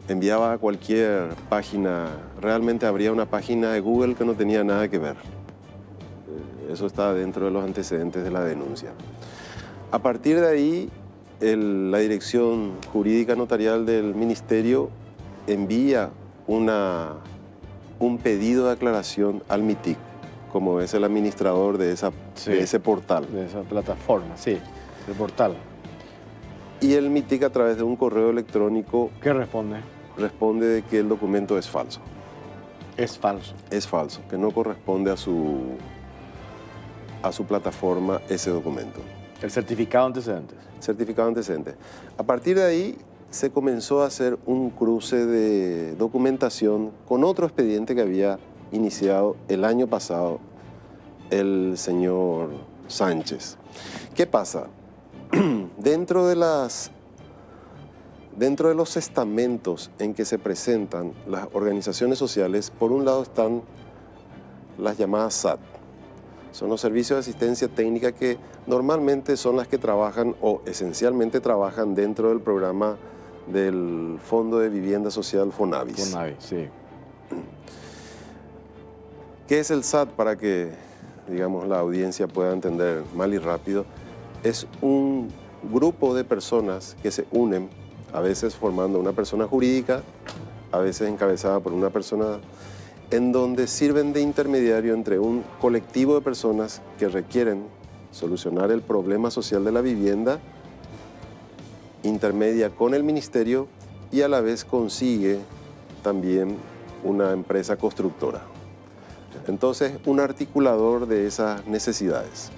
Enviaba a cualquier página, realmente habría una página de Google que no tenía nada que ver. Eso está dentro de los antecedentes de la denuncia. A partir de ahí, la Dirección Jurídica Notarial del Ministerio envía un pedido de aclaración al MITIC, como es el administrador de ese portal. De esa plataforma, sí, del portal. Y el MITIC, a través de un correo electrónico... ¿Qué responde? Responde de que el documento es falso. Es falso. Es falso, que no corresponde a su plataforma ese documento. El certificado de antecedentes. Certificado de antecedentes. A partir de ahí se comenzó a hacer un cruce de documentación con otro expediente que había iniciado el año pasado el señor Sánchez. ¿Qué pasa? Dentro de los estamentos en que se presentan las organizaciones sociales, por un lado están las llamadas SAT. Son los servicios de asistencia técnica que normalmente son las que trabajan o esencialmente trabajan dentro del programa del Fondo de Vivienda Social Fonavis. Fonavis, sí. ¿Qué es el SAT? Para que, digamos, la audiencia pueda entender mal y rápido. Es un grupo de personas que se unen, a veces formando una persona jurídica, a veces encabezada por una persona, en donde sirven de intermediario entre un colectivo de personas que requieren solucionar el problema social de la vivienda, intermedia con el ministerio y a la vez consigue también una empresa constructora. Entonces, un articulador de esas necesidades.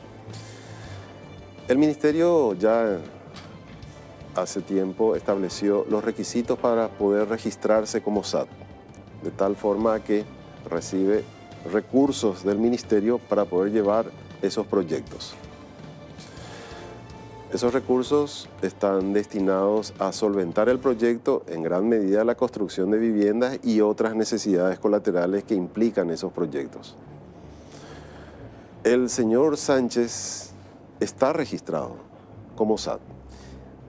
El ministerio ya hace tiempo estableció los requisitos para poder registrarse como SAT, de tal forma que recibe recursos del ministerio para poder llevar esos proyectos. Esos recursos están destinados a solventar el proyecto, en gran medida la construcción de viviendas y otras necesidades colaterales que implican esos proyectos. El señor Sánchez está registrado como SAT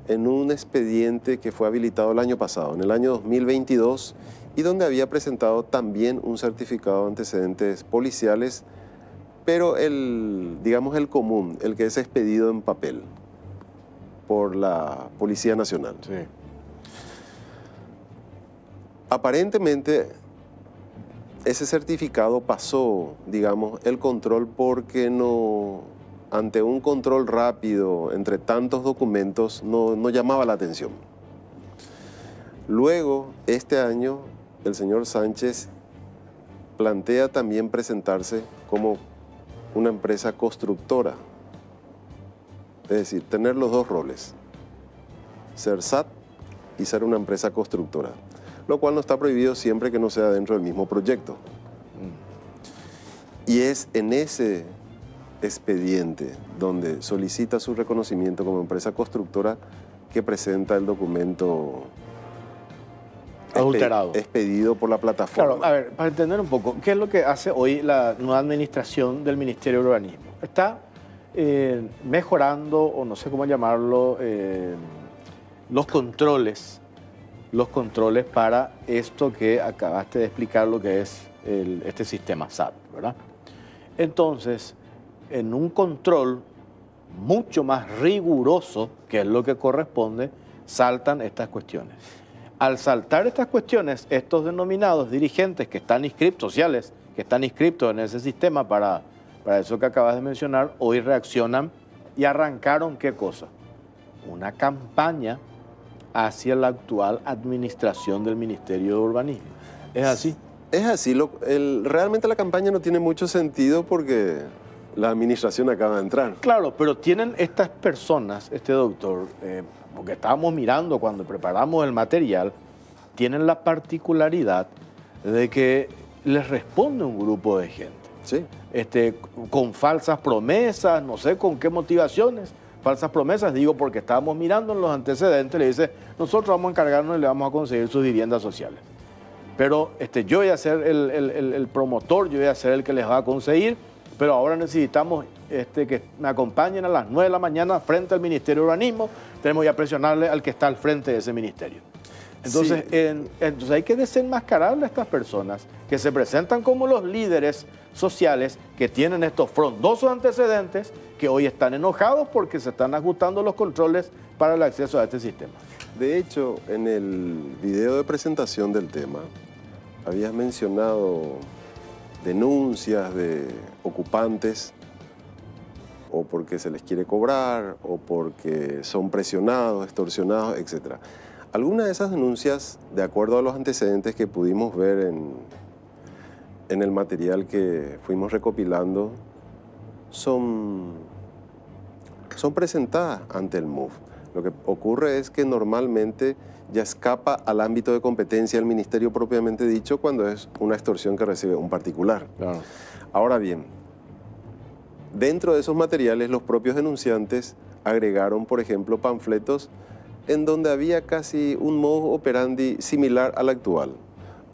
en un expediente que fue habilitado el año pasado, en el año 2022, y donde había presentado también un certificado de antecedentes policiales, pero digamos el común, el que es expedido en papel por la Policía Nacional. Sí. Aparentemente, ese certificado pasó, digamos, el control porque ante un control rápido entre tantos documentos no llamaba la atención. Luego, este año, el señor Sánchez plantea también presentarse como una empresa constructora. Es decir, tener los dos roles, ser SAT y ser una empresa constructora, lo cual no está prohibido siempre que no sea dentro del mismo proyecto. Y es en ese expediente donde solicita su reconocimiento como empresa constructora que presenta el documento adulterado, expedido por la plataforma. Claro, a ver, para entender un poco, ¿qué es lo que hace hoy la nueva administración del Ministerio de Urbanismo? Está mejorando, o no sé cómo llamarlo, los controles para esto que acabaste de explicar, lo que es este sistema SAT, ¿verdad? Entonces, en un control mucho más riguroso, que es lo que corresponde, saltan estas cuestiones. Al saltar estas cuestiones, estos denominados dirigentes que están inscriptos, sociales, que están inscriptos en ese sistema para eso que acabas de mencionar, hoy reaccionan y arrancaron, ¿qué cosa? Una campaña hacia la actual administración del Ministerio de Urbanismo. ¿Es así? Es así. Realmente la campaña no tiene mucho sentido porque la administración acaba de entrar. Claro, pero tienen estas personas, este doctor, porque estábamos mirando cuando preparamos el material, tienen la particularidad de que les responde un grupo de gente. Sí. Con falsas promesas, no sé con qué motivaciones, falsas promesas, digo porque estábamos mirando en los antecedentes, le dice, nosotros vamos a encargarnos y le vamos a conseguir sus viviendas sociales. Pero yo voy a ser el promotor, yo voy a ser el que les va a conseguir, pero ahora necesitamos que me acompañen a las 9 de la mañana frente al Ministerio de Urbanismo, tenemos que presionarle al que está al frente de ese ministerio. Entonces, sí. Entonces hay que desenmascararle a estas personas que se presentan como los líderes sociales que tienen estos frondosos antecedentes que hoy están enojados porque se están ajustando los controles para el acceso a este sistema. De hecho, en el video de presentación del tema, habías mencionado denuncias de ocupantes o porque se les quiere cobrar o porque son presionados, extorsionados, etc. Algunas de esas denuncias, de acuerdo a los antecedentes que pudimos ver en el material que fuimos recopilando, son presentadas ante el MUF. Lo que ocurre es que normalmente ya escapa al ámbito de competencia del ministerio propiamente dicho cuando es una extorsión que recibe un particular. Claro. Ahora bien, dentro de esos materiales los propios denunciantes agregaron, por ejemplo, panfletos en donde había casi un modus operandi similar al actual.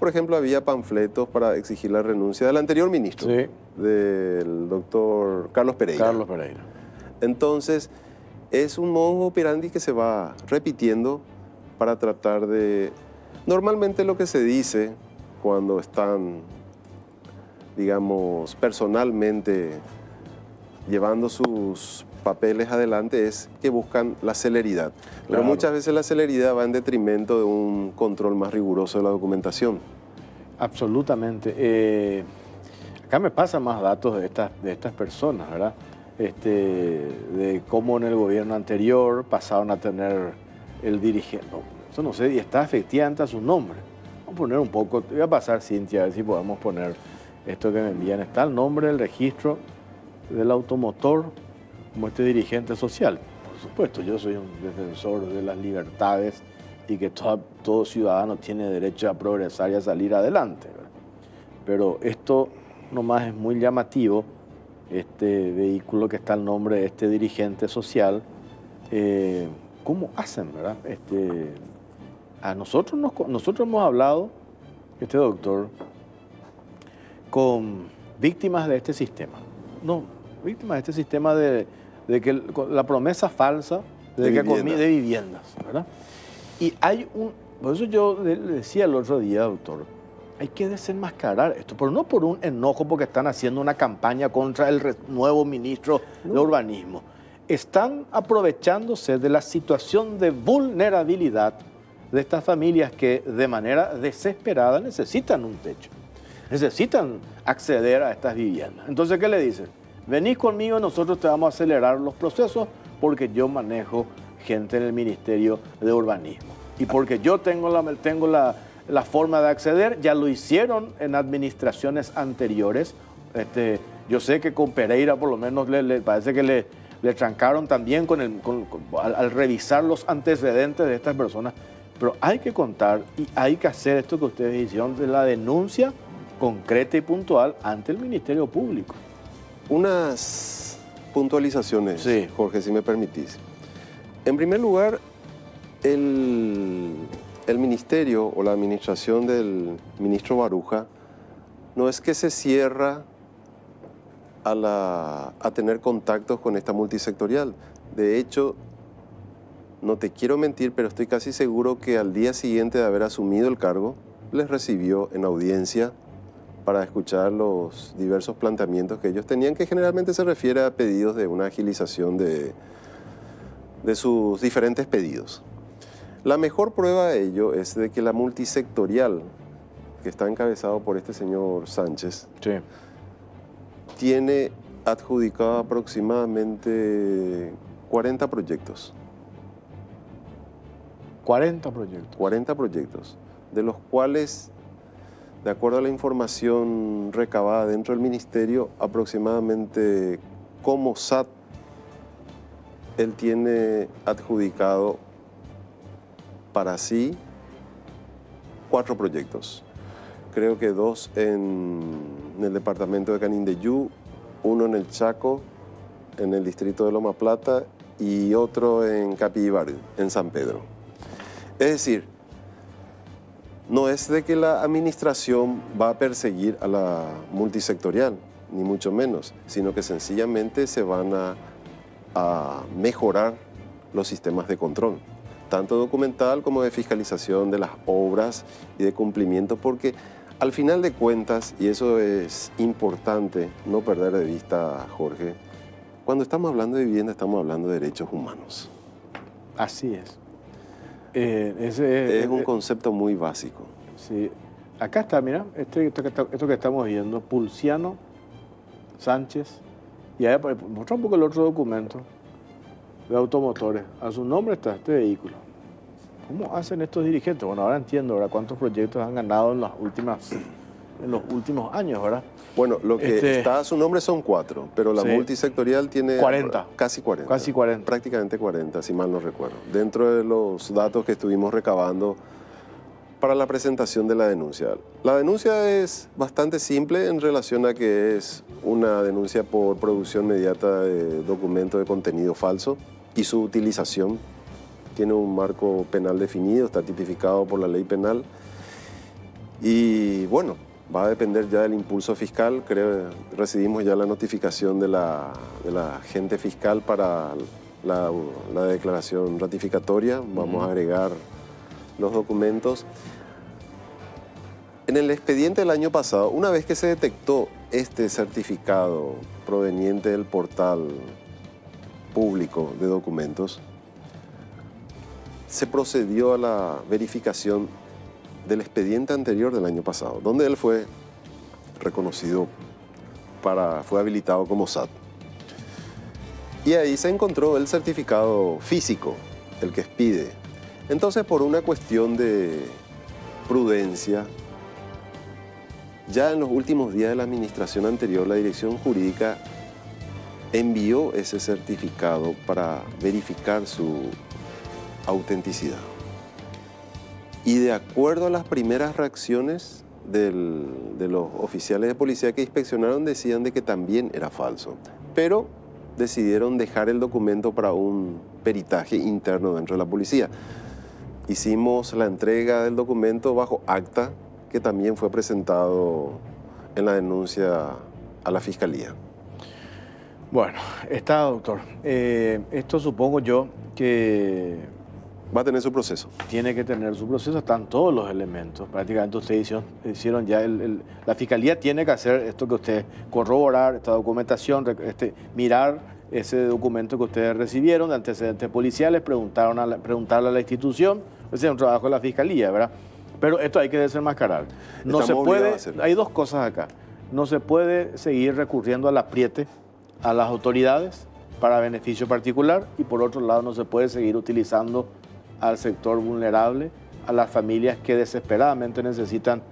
Por ejemplo, había panfletos para exigir la renuncia del anterior ministro, sí, del doctor Carlos Pereira. Carlos Pereira. Entonces, es un modus operandi que se va repitiendo para tratar de... Normalmente lo que se dice cuando están, digamos, personalmente llevando sus papeles adelante es que buscan la celeridad. Pero claro, muchas veces la celeridad va en detrimento de un control más riguroso de la documentación. Absolutamente. Acá me pasan más datos de estas personas, ¿verdad? De cómo en el gobierno anterior pasaron a tener el dirigente. Eso no sé, y está efectivamente a su nombre. Vamos a poner un poco, te voy a pasar, Cintia, a ver si podemos poner esto que me envían. Está el nombre del registro del automotor como este dirigente social. Por supuesto, yo soy un defensor de las libertades y que todo ciudadano tiene derecho a progresar y a salir adelante, ¿verdad? Pero esto nomás es muy llamativo, este vehículo que está el nombre de este dirigente social. ¿Cómo hacen, verdad? Nosotros hemos hablado, doctor, con víctimas de este sistema. No, víctimas de este sistema de que la promesa falsa de viviendas, ¿verdad? Y por eso yo le decía el otro día, doctor, hay que desenmascarar esto, pero no por un enojo porque están haciendo una campaña contra el nuevo ministro de Urbanismo. Están aprovechándose de la situación de vulnerabilidad de estas familias que de manera desesperada necesitan un techo, necesitan acceder a estas viviendas. Entonces, ¿qué le dicen? Venís conmigo, nosotros te vamos a acelerar los procesos porque yo manejo gente en el Ministerio de Urbanismo. Y porque yo tengo la forma de acceder, ya lo hicieron en administraciones anteriores. Yo sé que con Pereira por lo menos le parece que le trancaron también al revisar los antecedentes de estas personas. Pero hay que contar y hay que hacer esto que ustedes hicieron de la denuncia concreta y puntual ante el Ministerio Público. Unas puntualizaciones, sí, Jorge, si me permitís. En primer lugar, el ministerio o la administración del ministro Baruja no es que se cierra a tener contactos con esta multisectorial. De hecho, no te quiero mentir, pero estoy casi seguro que al día siguiente de haber asumido el cargo, les recibió en audiencia para escuchar los diversos planteamientos que ellos tenían, que generalmente se refiere a pedidos de una agilización de sus diferentes pedidos. La mejor prueba de ello es de que la multisectorial, que está encabezado por este señor Sánchez, sí, tiene adjudicado aproximadamente 40 proyectos. 40 proyectos. 40 proyectos, de los cuales, de acuerdo a la información recabada dentro del ministerio, aproximadamente como SAT, él tiene adjudicado para sí 4 proyectos. Creo que 2 en el departamento de Canindeyú, 1 en el Chaco, en el distrito de Loma Plata, y otro en Capillibarí, en San Pedro. Es decir, no es de que la administración va a perseguir a la multisectorial, ni mucho menos, sino que sencillamente se van a mejorar los sistemas de control, tanto documental como de fiscalización de las obras y de cumplimiento, porque al final de cuentas, y eso es importante no perder de vista, Jorge, cuando estamos hablando de vivienda estamos hablando de derechos humanos. Así es. Es un concepto muy básico. Sí. Acá está, mira, esto que estamos viendo, Pulciano, Sánchez, y ahí muestra un poco el otro documento de automotores. A su nombre está este vehículo. ¿Cómo hacen estos dirigentes? Bueno, ahora entiendo, ¿verdad? ¿Cuántos proyectos han ganado en los últimos años, verdad? Bueno, lo que está a su nombre son 4, pero la multisectorial tiene 40. Casi 40. Casi 40. Prácticamente 40, si mal no recuerdo. Dentro de los datos que estuvimos recabando para la presentación de la denuncia. La denuncia es bastante simple en relación a que es una denuncia por producción mediata de documento de contenido falso y su utilización. Tiene un marco penal definido, está tipificado por la ley penal. Y bueno, va a depender ya del impulso fiscal. Creo que recibimos ya la notificación de la agente fiscal para la declaración ratificatoria. Vamos a agregar los documentos. En el expediente del año pasado, una vez que se detectó este certificado proveniente del portal público de documentos, se procedió a la verificación del expediente anterior del año pasado, donde él fue reconocido, fue habilitado como SAT. Y ahí se encontró el certificado físico, el que expide. Entonces, por una cuestión de prudencia, ya en los últimos días de la administración anterior, la dirección jurídica envió ese certificado para verificar su autenticidad. Y de acuerdo a las primeras reacciones de los oficiales de policía que inspeccionaron, decían de que también era falso. Pero decidieron dejar el documento para un peritaje interno dentro de la policía. Hicimos la entrega del documento bajo acta, que también fue presentado en la denuncia a la Fiscalía. Bueno, está, doctor. Esto supongo yo que va a tener su proceso. Tiene que tener su proceso, están todos los elementos. Prácticamente ustedes hicieron ya, la Fiscalía tiene que hacer esto que ustedes, corroborar esta documentación, mirar ese documento que ustedes recibieron de antecedentes policiales, preguntarle a la institución. Ese es un trabajo de la Fiscalía, ¿verdad? Pero esto hay que desenmascarar. No se puede, hay dos cosas acá. No se puede seguir recurriendo al apriete a las autoridades para beneficio particular, y por otro lado no se puede seguir utilizando al sector vulnerable, a las familias que desesperadamente necesitan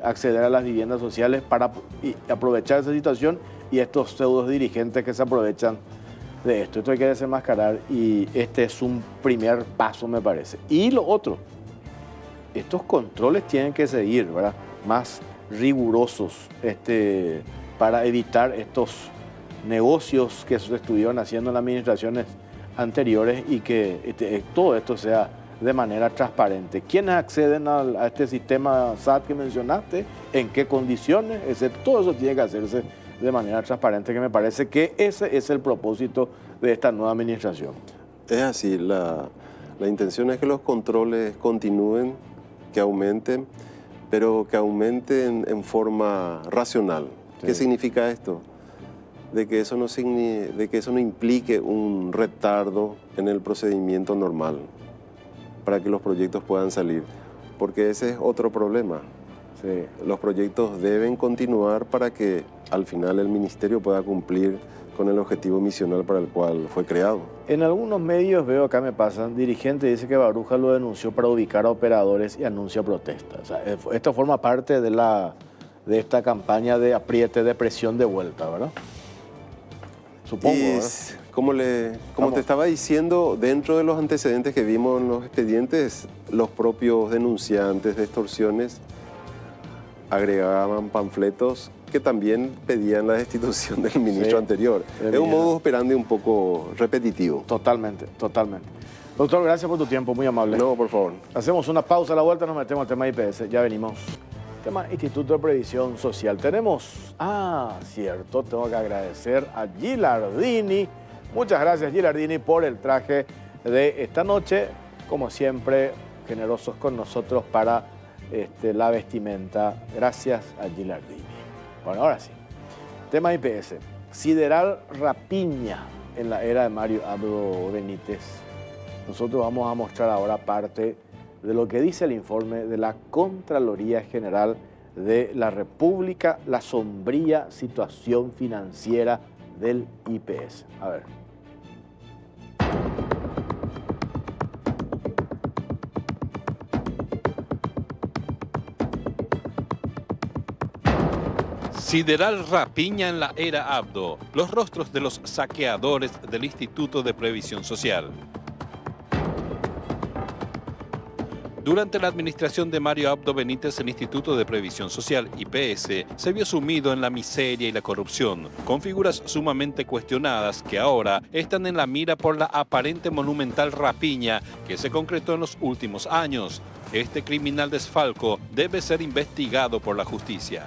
acceder a las viviendas sociales para aprovechar esa situación, y estos pseudos dirigentes que se aprovechan de esto. Esto hay que desenmascarar, y este es un primer paso, me parece. Y lo otro, estos controles tienen que seguir, ¿verdad?, más rigurosos para evitar estos negocios que se estuvieron haciendo en las administraciones anteriores, y que todo esto sea de manera transparente. ¿Quiénes acceden a este sistema SAT que mencionaste? ¿En qué condiciones? Todo eso tiene que hacerse de manera transparente, que me parece que ese es el propósito de esta nueva administración. Es así, la intención es que los controles continúen, que aumenten, pero que aumenten en forma racional. Sí. ¿Qué significa esto? De que eso no implique un retardo en el procedimiento normal para que los proyectos puedan salir, porque ese es otro problema. Sí. Los proyectos deben continuar para que al final el ministerio pueda cumplir con el objetivo misional para el cual fue creado. En algunos medios veo, acá me pasan, dirigente dice que Baruja lo denunció para ubicar a operadores y anuncia protesta. O sea, esto forma parte de esta campaña de apriete, de presión de vuelta, ¿verdad? Supongo, ¿verdad? Como te estaba diciendo, dentro de los antecedentes que vimos en los expedientes, los propios denunciantes de extorsiones agregaban panfletos que también pedían la destitución del ministro anterior. Es un modus operandi un poco repetitivo. Totalmente, totalmente. Doctor, gracias por tu tiempo, muy amable. No, por favor. Hacemos una pausa a la vuelta, nos metemos al tema IPS, ya venimos. Tema Instituto de Previsión Social. Tenemos, cierto, tengo que agradecer a Gilardini. Muchas gracias, Gilardini, por el traje de esta noche. Como siempre, generosos con nosotros para la vestimenta. Gracias a Gilardini. Bueno, ahora sí. Tema IPS. Sideral rapiña en la era de Mario Abdo Benítez. Nosotros vamos a mostrar ahora parte de lo que dice el informe de la Contraloría General de la República, la sombría situación financiera del IPS. A ver. Sideral rapiña en la era Abdo, los rostros de los saqueadores del Instituto de Previsión Social. Durante la administración de Mario Abdo Benítez, el Instituto de Previsión Social, IPS, se vio sumido en la miseria y la corrupción, con figuras sumamente cuestionadas que ahora están en la mira por la aparente monumental rapiña que se concretó en los últimos años. Este criminal desfalco debe ser investigado por la justicia.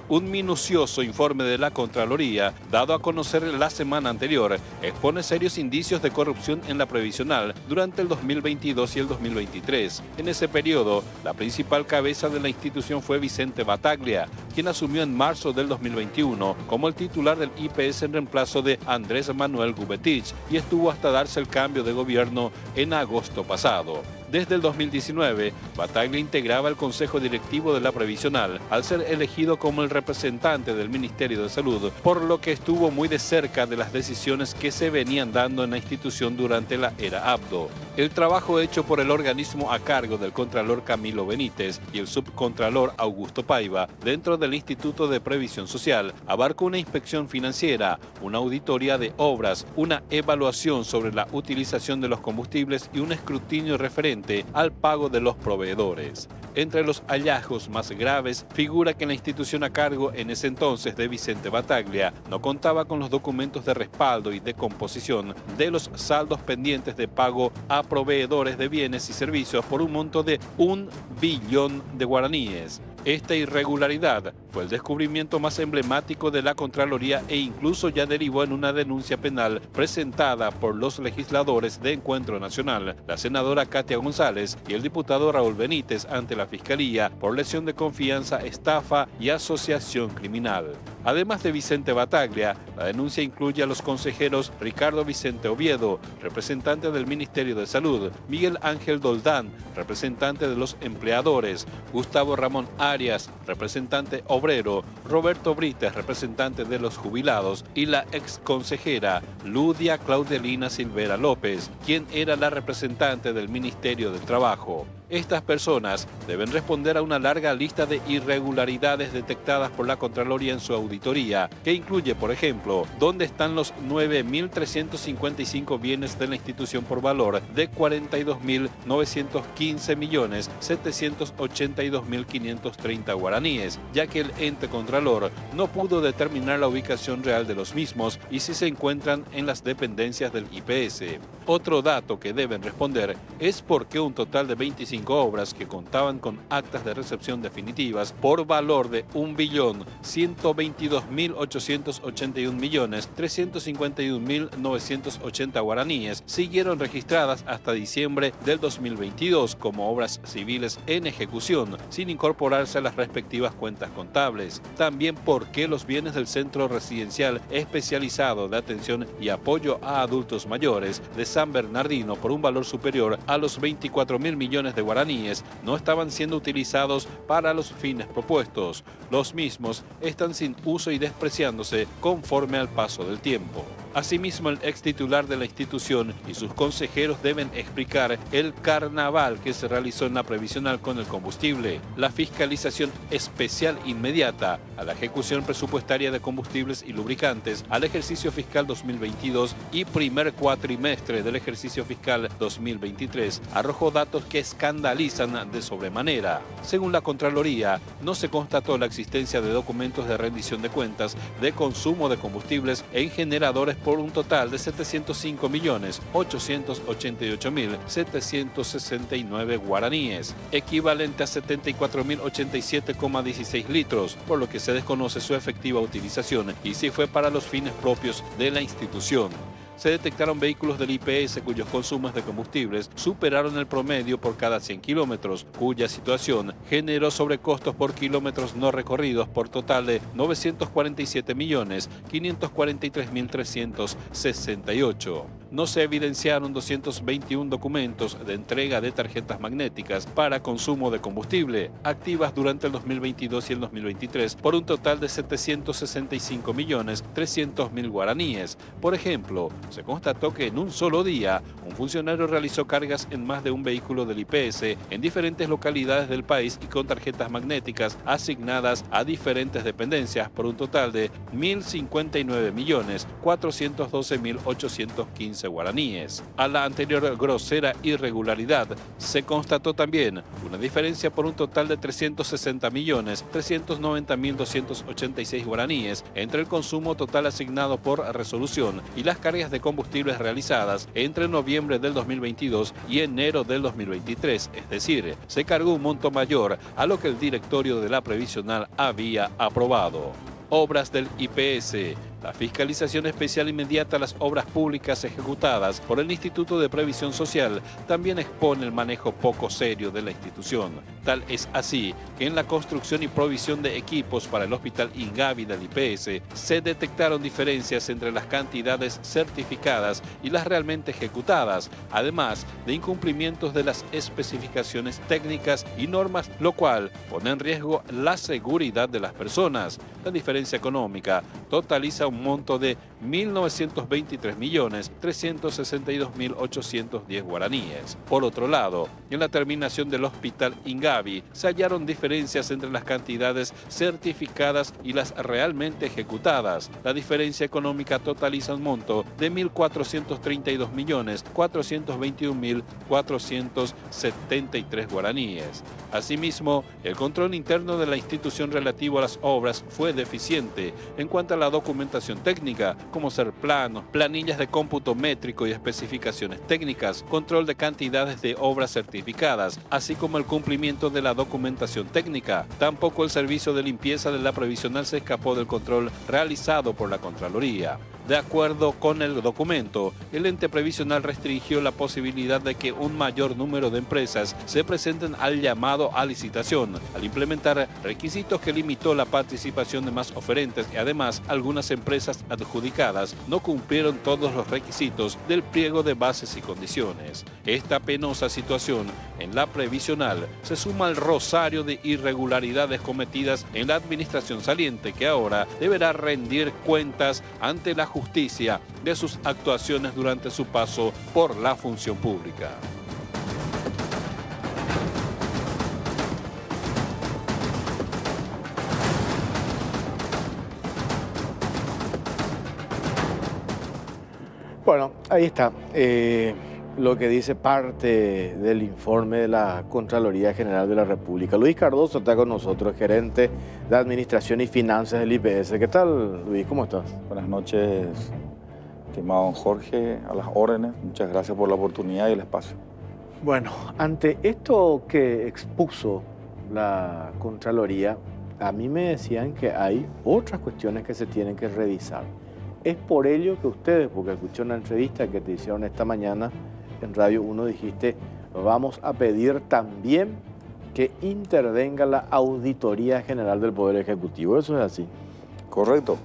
Un minucioso informe de la Contraloría, dado a conocer la semana anterior, expone serios indicios de corrupción en la previsional durante el 2022 y el 2023. En ese periodo, la principal cabeza de la institución fue Vicente Bataglia, quien asumió en marzo del 2021 como el titular del IPS en reemplazo de Andrés Manuel Gubetich y estuvo hasta darse el cambio de gobierno en agosto pasado. Desde el 2019, Battaglia integraba el Consejo Directivo de la Previsional al ser elegido como el representante del Ministerio de Salud, por lo que estuvo muy de cerca de las decisiones que se venían dando en la institución durante la era Abdo. El trabajo hecho por el organismo a cargo del Contralor Camilo Benítez y el Subcontralor Augusto Paiva dentro del Instituto de Previsión Social abarcó una inspección financiera, una auditoría de obras, una evaluación sobre la utilización de los combustibles y un escrutinio referente al pago de los proveedores. Entre los hallazgos más graves figura que la institución a cargo en ese entonces de Vicente Battaglia no contaba con los documentos de respaldo y de composición de los saldos pendientes de pago a proveedores de bienes y servicios por un monto de 1 billón de guaraníes. Esta irregularidad fue el descubrimiento más emblemático de la Contraloría e incluso ya derivó en una denuncia penal presentada por los legisladores de Encuentro Nacional, la senadora Katia González y el diputado Raúl Benítez ante la Fiscalía por lesión de confianza, estafa y asociación criminal. Además de Vicente Battaglia, la denuncia incluye a los consejeros Ricardo Vicente Oviedo, representante del Ministerio de Salud, Miguel Ángel Doldán, representante de los empleadores, Gustavo Ramón Arias, representante obrero, Roberto Brites, representante de los jubilados, y la exconsejera Ludia Claudelina Silvera López, quien era la representante del Ministerio del Trabajo. Estas personas deben responder a una larga lista de irregularidades detectadas por la Contraloría en su auditoría, que incluye, por ejemplo, dónde están los 9.355 bienes de la institución por valor de 42.915.782.530 guaraníes, ya que el ente Contralor no pudo determinar la ubicación real de los mismos y si se encuentran en las dependencias del IPS. Otro dato que deben responder es por qué un total de 25 obras que contaban con actas de recepción definitivas por valor de 1.122.881.351.980 guaraníes siguieron registradas hasta diciembre del 2022 como obras civiles en ejecución, sin incorporarse a las respectivas cuentas contables. También por qué los bienes del Centro Residencial Especializado de Atención y Apoyo a Adultos Mayores de San Bernardino por un valor superior a los 24.000 millones de guaraníes no estaban siendo utilizados para los fines propuestos. Los mismos están sin uso y despreciándose conforme al paso del tiempo. Asimismo, el ex titular de la institución y sus consejeros deben explicar el carnaval que se realizó en la previsional con el combustible, la fiscalización especial inmediata a la ejecución presupuestaria de combustibles y lubricantes al ejercicio fiscal 2022 y primer cuatrimestre del ejercicio fiscal 2023 arrojó datos que escandalizan de sobremanera. Según la Contraloría, no se constató la existencia de documentos de rendición de cuentas de consumo de combustibles en generadores por un total de 705.888.769 guaraníes, equivalente a 74.087,16 litros, por lo que se desconoce su efectiva utilización y si fue para los fines propios de la institución. Se detectaron vehículos del IPS cuyos consumos de combustibles superaron el promedio por cada 100 kilómetros, cuya situación generó sobrecostos por kilómetros no recorridos por total de 947.543.368. No se evidenciaron 221 documentos de entrega de tarjetas magnéticas para consumo de combustible, activas durante el 2022 y el 2023, por un total de 765.300.000 guaraníes. Por ejemplo, se constató que en un solo día un funcionario realizó cargas en más de un vehículo del IPS en diferentes localidades del país y con tarjetas magnéticas asignadas a diferentes dependencias por un total de 1.059.412.815 guaraníes. A la anterior grosera irregularidad se constató también una diferencia por un total de 360.390.286 guaraníes entre el consumo total asignado por resolución y las cargas de combustibles realizadas entre noviembre del 2022 y enero del 2023, es decir, se cargó un monto mayor a lo que el directorio de la previsional había aprobado. Obras del IPS. La fiscalización especial inmediata a las obras públicas ejecutadas por el Instituto de Previsión Social también expone el manejo poco serio de la institución. Tal es así que en la construcción y provisión de equipos para el Hospital Ingavi del IPS se detectaron diferencias entre las cantidades certificadas y las realmente ejecutadas, además de incumplimientos de las especificaciones técnicas y normas, lo cual pone en riesgo la seguridad de las personas. La diferencia económica totaliza un monto de 1.923.362.810 guaraníes. Por otro lado, en la terminación del Hospital Ingavi se hallaron diferencias entre las cantidades certificadas y las realmente ejecutadas. La diferencia económica totaliza un monto de 1.432.421.473 guaraníes. Asimismo, el control interno de la institución relativo a las obras fue deficiente en cuanto a la documentación técnica, como ser planos, planillas de cómputo métrico y especificaciones técnicas, control de cantidades de obras certificadas, así como el cumplimiento de la documentación técnica. Tampoco el servicio de limpieza de la previsional se escapó del control realizado por la Contraloría. De acuerdo con el documento, el ente previsional restringió la posibilidad de que un mayor número de empresas se presenten al llamado a licitación, al implementar requisitos que limitó la participación de más oferentes y además algunas empresas adjudicadas no cumplieron todos los requisitos del pliego de bases y condiciones. Esta penosa situación en la previsional se suma al rosario de irregularidades cometidas en la administración saliente, que ahora deberá rendir cuentas ante la justicia de sus actuaciones durante su paso por la función pública. Bueno, ahí está lo que dice parte del informe de la Contraloría General de la República. Luis Cardoso está con nosotros, gerente de Administración y Finanzas del IPS. ¿Qué tal, Luis? ¿Cómo estás? Buenas noches, estimado don Jorge, a las órdenes. Muchas gracias por la oportunidad y el espacio. Bueno, ante esto que expuso la Contraloría, a mí me decían que hay otras cuestiones que se tienen que revisar. Es por ello que ustedes, porque escuché una entrevista que te hicieron esta mañana en Radio 1, dijiste, vamos a pedir también que intervenga la Auditoría General del Poder Ejecutivo. ¿Eso es así? Correcto.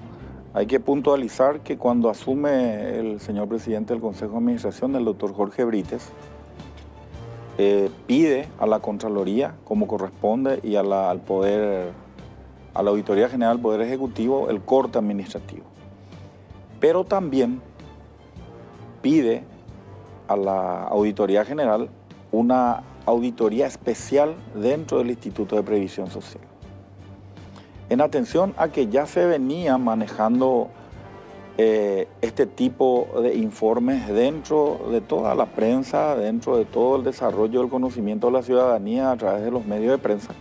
Hay que puntualizar que cuando asume el señor presidente del Consejo de Administración, el doctor Jorge Brites, pide a la Contraloría, como corresponde, y a la Auditoría General del Poder Ejecutivo, el corte administrativo. Pero también pide a la Auditoría General una auditoría especial dentro del Instituto de Previsión Social. En atención a que ya se venía manejando este tipo de informes dentro de toda la prensa, dentro de todo el desarrollo del conocimiento de la ciudadanía a través de los medios de prensa.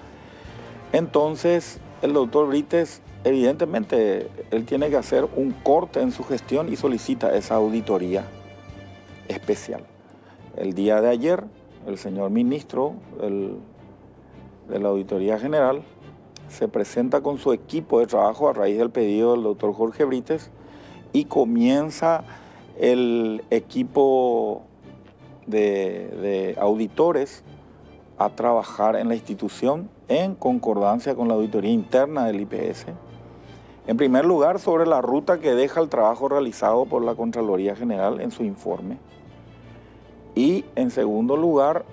Entonces, el doctor Brites, evidentemente, él tiene que hacer un corte en su gestión y solicita esa auditoría especial. El día de ayer, el señor ministro de la Auditoría General se presenta con su equipo de trabajo a raíz del pedido del doctor Jorge Brites y comienza el equipo de auditores a trabajar en la institución en concordancia con la auditoría interna del IPS. En primer lugar, sobre la ruta que deja el trabajo realizado por la Contraloría General en su informe. Y en segundo lugar,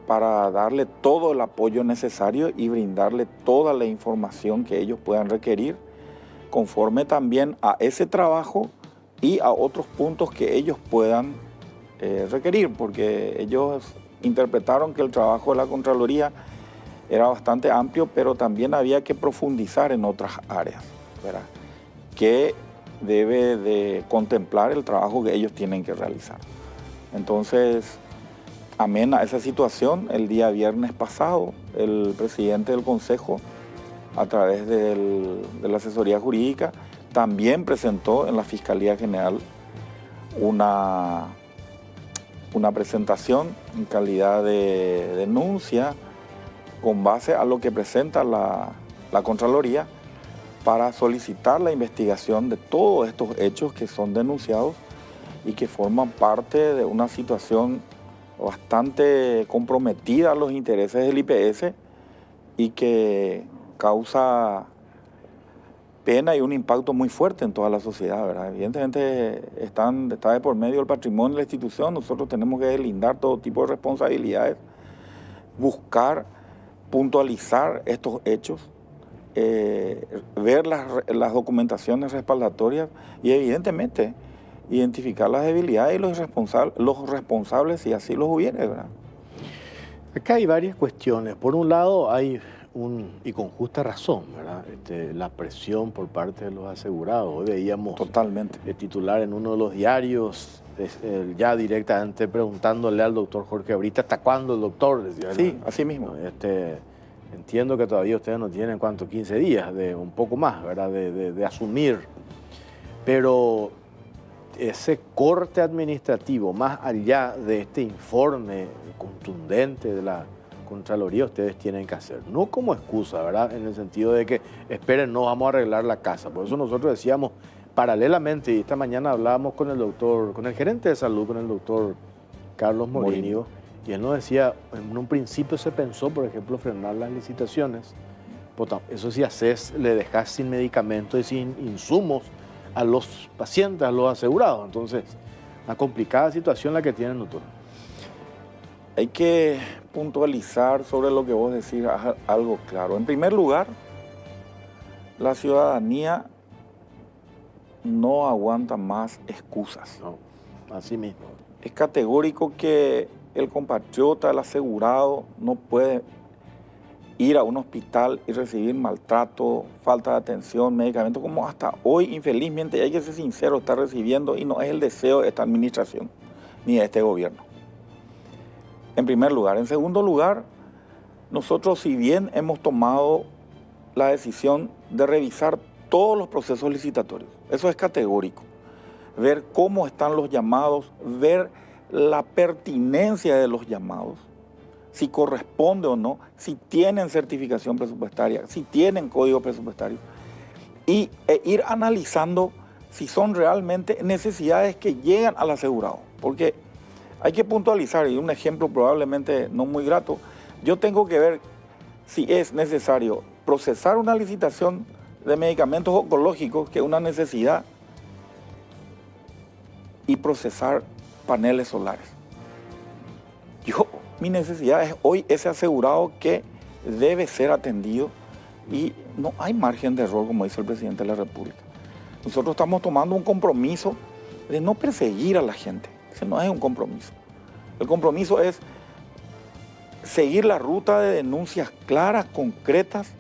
para darle todo el apoyo necesario y brindarle toda la información que ellos puedan requerir, conforme también a ese trabajo y a otros puntos que ellos puedan requerir, porque ellos interpretaron que el trabajo de la Contraloría era bastante amplio, pero también había que profundizar en otras áreas, ¿verdad?, que debe de contemplar el trabajo que ellos tienen que realizar. Entonces, amén a esa situación, el día viernes pasado, el presidente del Consejo, a través de la asesoría jurídica, también presentó en la Fiscalía General una presentación en calidad de denuncia con base a lo que presenta la Contraloría, para solicitar la investigación de todos estos hechos que son denunciados y que forman parte de una situación bastante comprometida a los intereses del IPS y que causa pena y un impacto muy fuerte en toda la sociedad, ¿verdad? Evidentemente está de por medio el patrimonio de la institución, nosotros tenemos que deslindar todo tipo de responsabilidades, buscar, puntualizar estos hechos, ver las documentaciones respaldatorias y evidentemente identificar las debilidades y los responsables si así los hubiere, ¿verdad? Acá hay varias cuestiones. Por un lado hay y con justa razón, ¿verdad? La presión por parte de los asegurados. Hoy veíamos totalmente el titular en uno de los diarios, ya directamente preguntándole al doctor Jorge Abrita, ¿hasta cuándo el doctor? Decía, sí, ¿no? así mismo. Entiendo que todavía ustedes no tienen, ¿cuánto? 15 días, un poco más, ¿verdad? De asumir. Pero ese corte administrativo, más allá de este informe contundente de la Contraloría, ustedes tienen que hacer. No como excusa, ¿verdad? En el sentido de que, esperen, no vamos a arreglar la casa. Por eso nosotros decíamos, paralelamente, y esta mañana hablábamos con el gerente de salud, con el doctor Carlos Morínigo, y él nos decía, en un principio se pensó, por ejemplo, frenar las licitaciones. Eso sí haces, le dejas sin medicamentos y sin insumos a los pacientes, a los asegurados. Entonces, una complicada situación la que tienen, doctor. Hay que puntualizar sobre lo que vos decís algo claro. En primer lugar, la ciudadanía no aguanta más excusas. No, así mismo. Es categórico que el compatriota, el asegurado, no puede ir a un hospital y recibir maltrato, falta de atención, medicamentos, como hasta hoy, infelizmente, hay que ser sincero, está recibiendo, y no es el deseo de esta administración ni de este gobierno. En primer lugar. En segundo lugar, nosotros, si bien hemos tomado la decisión de revisar todos los procesos licitatorios, eso es categórico, ver cómo están los llamados, ver la pertinencia de los llamados, si corresponde o no, si tienen certificación presupuestaria, si tienen código presupuestario, e ir analizando si son realmente necesidades que llegan al asegurado. Porque hay que puntualizar, y un ejemplo probablemente no muy grato, yo tengo que ver si es necesario procesar una licitación de medicamentos oncológicos, que es una necesidad, y procesar paneles solares. Mi necesidad es hoy ese asegurado que debe ser atendido y no hay margen de error, como dice el presidente de la República. Nosotros estamos tomando un compromiso de no perseguir a la gente. Ese no es un compromiso. El compromiso es seguir la ruta de denuncias claras, concretas,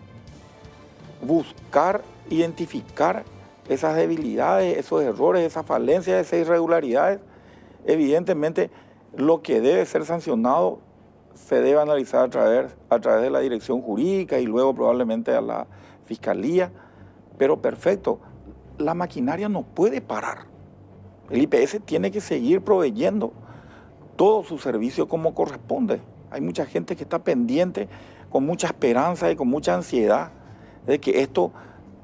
buscar, identificar esas debilidades, esos errores, esas falencias, esas irregularidades. Evidentemente, lo que debe ser sancionado se debe analizar a través de la dirección jurídica y luego probablemente a la fiscalía. Pero perfecto, la maquinaria no puede parar. El IPS tiene que seguir proveyendo todo su servicio como corresponde. Hay mucha gente que está pendiente, con mucha esperanza y con mucha ansiedad de que esto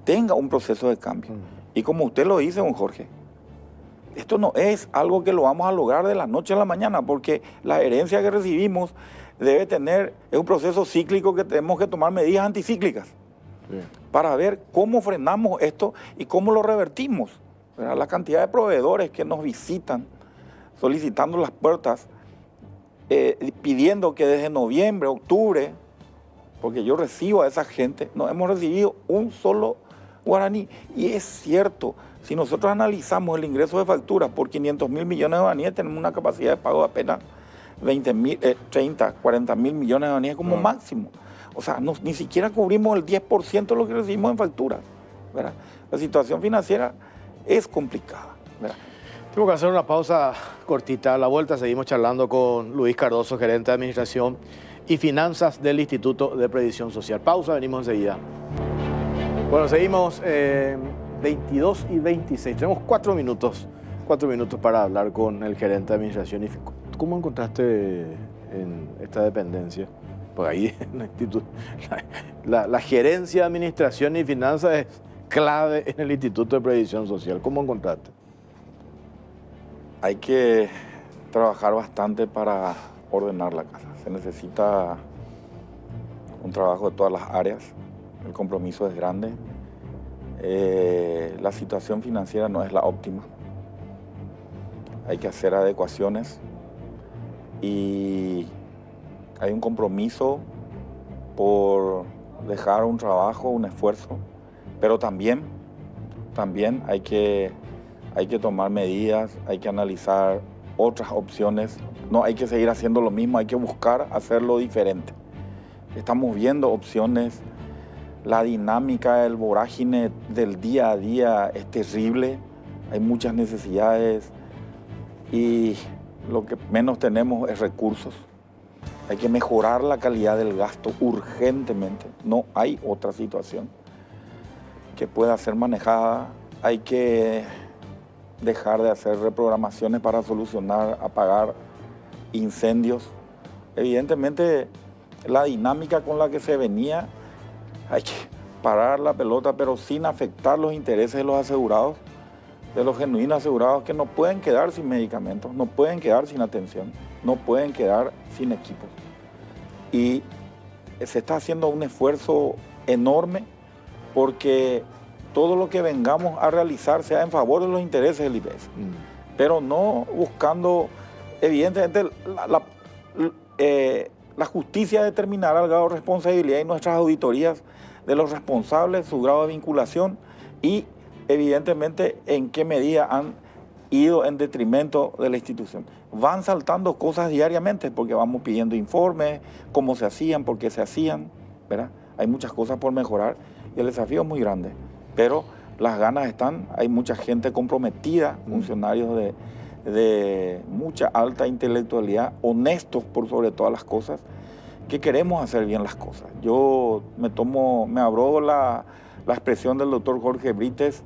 tenga un proceso de cambio. Y como usted lo dice, don Jorge, esto no es algo que lo vamos a lograr de la noche a la mañana, porque la herencia que recibimos es un proceso cíclico que tenemos que tomar medidas anticíclicas para ver cómo frenamos esto y cómo lo revertimos. ¿Verdad? La cantidad de proveedores que nos visitan solicitando las puertas, pidiendo que desde noviembre, octubre, porque yo recibo a esa gente, no hemos recibido un solo guaraní. Y es cierto, si nosotros analizamos el ingreso de facturas por 500.000 millones de guaraníes, tenemos una capacidad de pago de apenas 30, 40.000 millones de guaraníes como máximo. O sea, ni siquiera cubrimos el 10% de lo que recibimos en facturas, ¿verdad? La situación financiera es complicada, ¿verdad? Tengo que hacer una pausa cortita. A la vuelta seguimos charlando con Luis Cardoso, gerente de Administración y Finanzas del Instituto de Previsión Social. Pausa, venimos enseguida. Bueno, seguimos 22 y 26. Tenemos 4 minutos para hablar con el gerente de Administración. ¿Cómo encontraste en esta dependencia? Pues ahí en el instituto, la gerencia de Administración y Finanzas es clave en el Instituto de Previsión Social. ¿Cómo encontraste? Hay que trabajar bastante para ordenar la casa. Se necesita un trabajo de todas las áreas. El compromiso es grande. La situación financiera no es la óptima. Hay que hacer adecuaciones y hay un compromiso por dejar un trabajo, un esfuerzo, pero también hay que tomar medidas, hay que analizar otras opciones. No hay que seguir haciendo lo mismo, hay que buscar hacerlo diferente. Estamos viendo opciones. La dinámica, el vorágine del día a día es terrible. Hay muchas necesidades y lo que menos tenemos es recursos. Hay que mejorar la calidad del gasto urgentemente. No hay otra situación que pueda ser manejada. Hay que dejar de hacer reprogramaciones para solucionar, apagar incendios. Evidentemente, la dinámica con la que se venía, hay que parar la pelota, pero sin afectar los intereses de los asegurados, de los genuinos asegurados que no pueden quedar sin medicamentos, no pueden quedar sin atención, no pueden quedar sin equipos. Y se está haciendo un esfuerzo enorme porque todo lo que vengamos a realizar sea en favor de los intereses del IPS, pero no buscando, evidentemente, la justicia determinará el grado de responsabilidad y nuestras auditorías de los responsables, su grado de vinculación y, evidentemente, en qué medida han ido en detrimento de la institución. Van saltando cosas diariamente porque vamos pidiendo informes, cómo se hacían, por qué se hacían, ¿verdad? Hay muchas cosas por mejorar y el desafío es muy grande, pero las ganas están, hay mucha gente comprometida, funcionarios de mucha alta intelectualidad, honestos por sobre todas las cosas, que queremos hacer bien las cosas. Yo me abro la expresión del doctor Jorge Brites: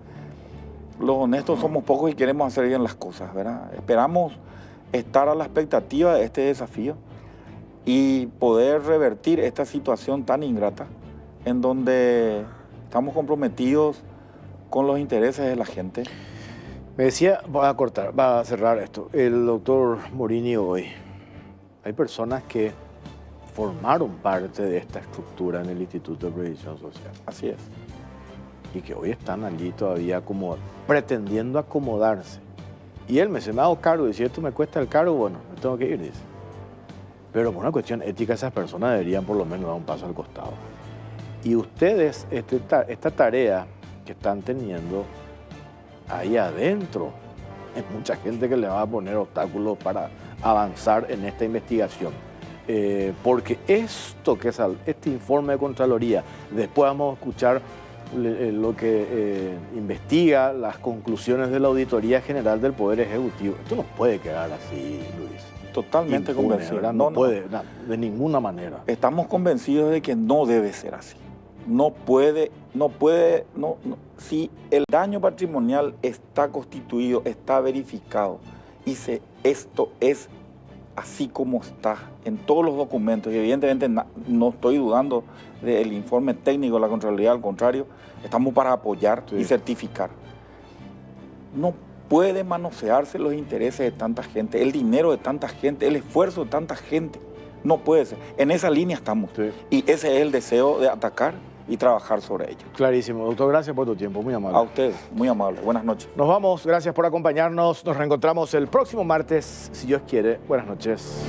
los honestos somos pocos y queremos hacer bien las cosas, ¿verdad? Esperamos estar a la expectativa de este desafío y poder revertir esta situación tan ingrata en donde estamos comprometidos con los intereses de la gente. Me decía, va a cerrar esto, el doctor Morini hoy. Hay personas que formaron parte de esta estructura en el Instituto de Previsión Social. Así es. Y que hoy están allí todavía como pretendiendo acomodarse. Y él me ha dado cargo, y si esto me cuesta el cargo, bueno, me tengo que ir, dice. Pero por una cuestión ética, esas personas deberían por lo menos dar un paso al costado. Y ustedes, esta tarea que están teniendo ahí adentro, hay mucha gente que le va a poner obstáculos para avanzar en esta investigación. Porque este informe de Contraloría, después vamos a escuchar lo que investiga las conclusiones de la Auditoría General del Poder Ejecutivo. Esto no puede quedar así, Luis. Totalmente convencido. No puede, de ninguna manera. Estamos convencidos de que no debe ser así. Si el daño patrimonial está constituido, está verificado, y esto es así como está en todos los documentos, y evidentemente no estoy dudando del informe técnico de la Contraloría, al contrario, estamos para apoyar y certificar. No puede manosearse los intereses de tanta gente, el dinero de tanta gente, el esfuerzo de tanta gente. No puede ser. En esa línea estamos. Sí. Y ese es el deseo de atacar y trabajar sobre ello. Clarísimo. Doctor, gracias por tu tiempo. Muy amable. A ustedes, muy amable. Buenas noches. Nos vamos. Gracias por acompañarnos. Nos reencontramos el próximo martes, si Dios quiere. Buenas noches.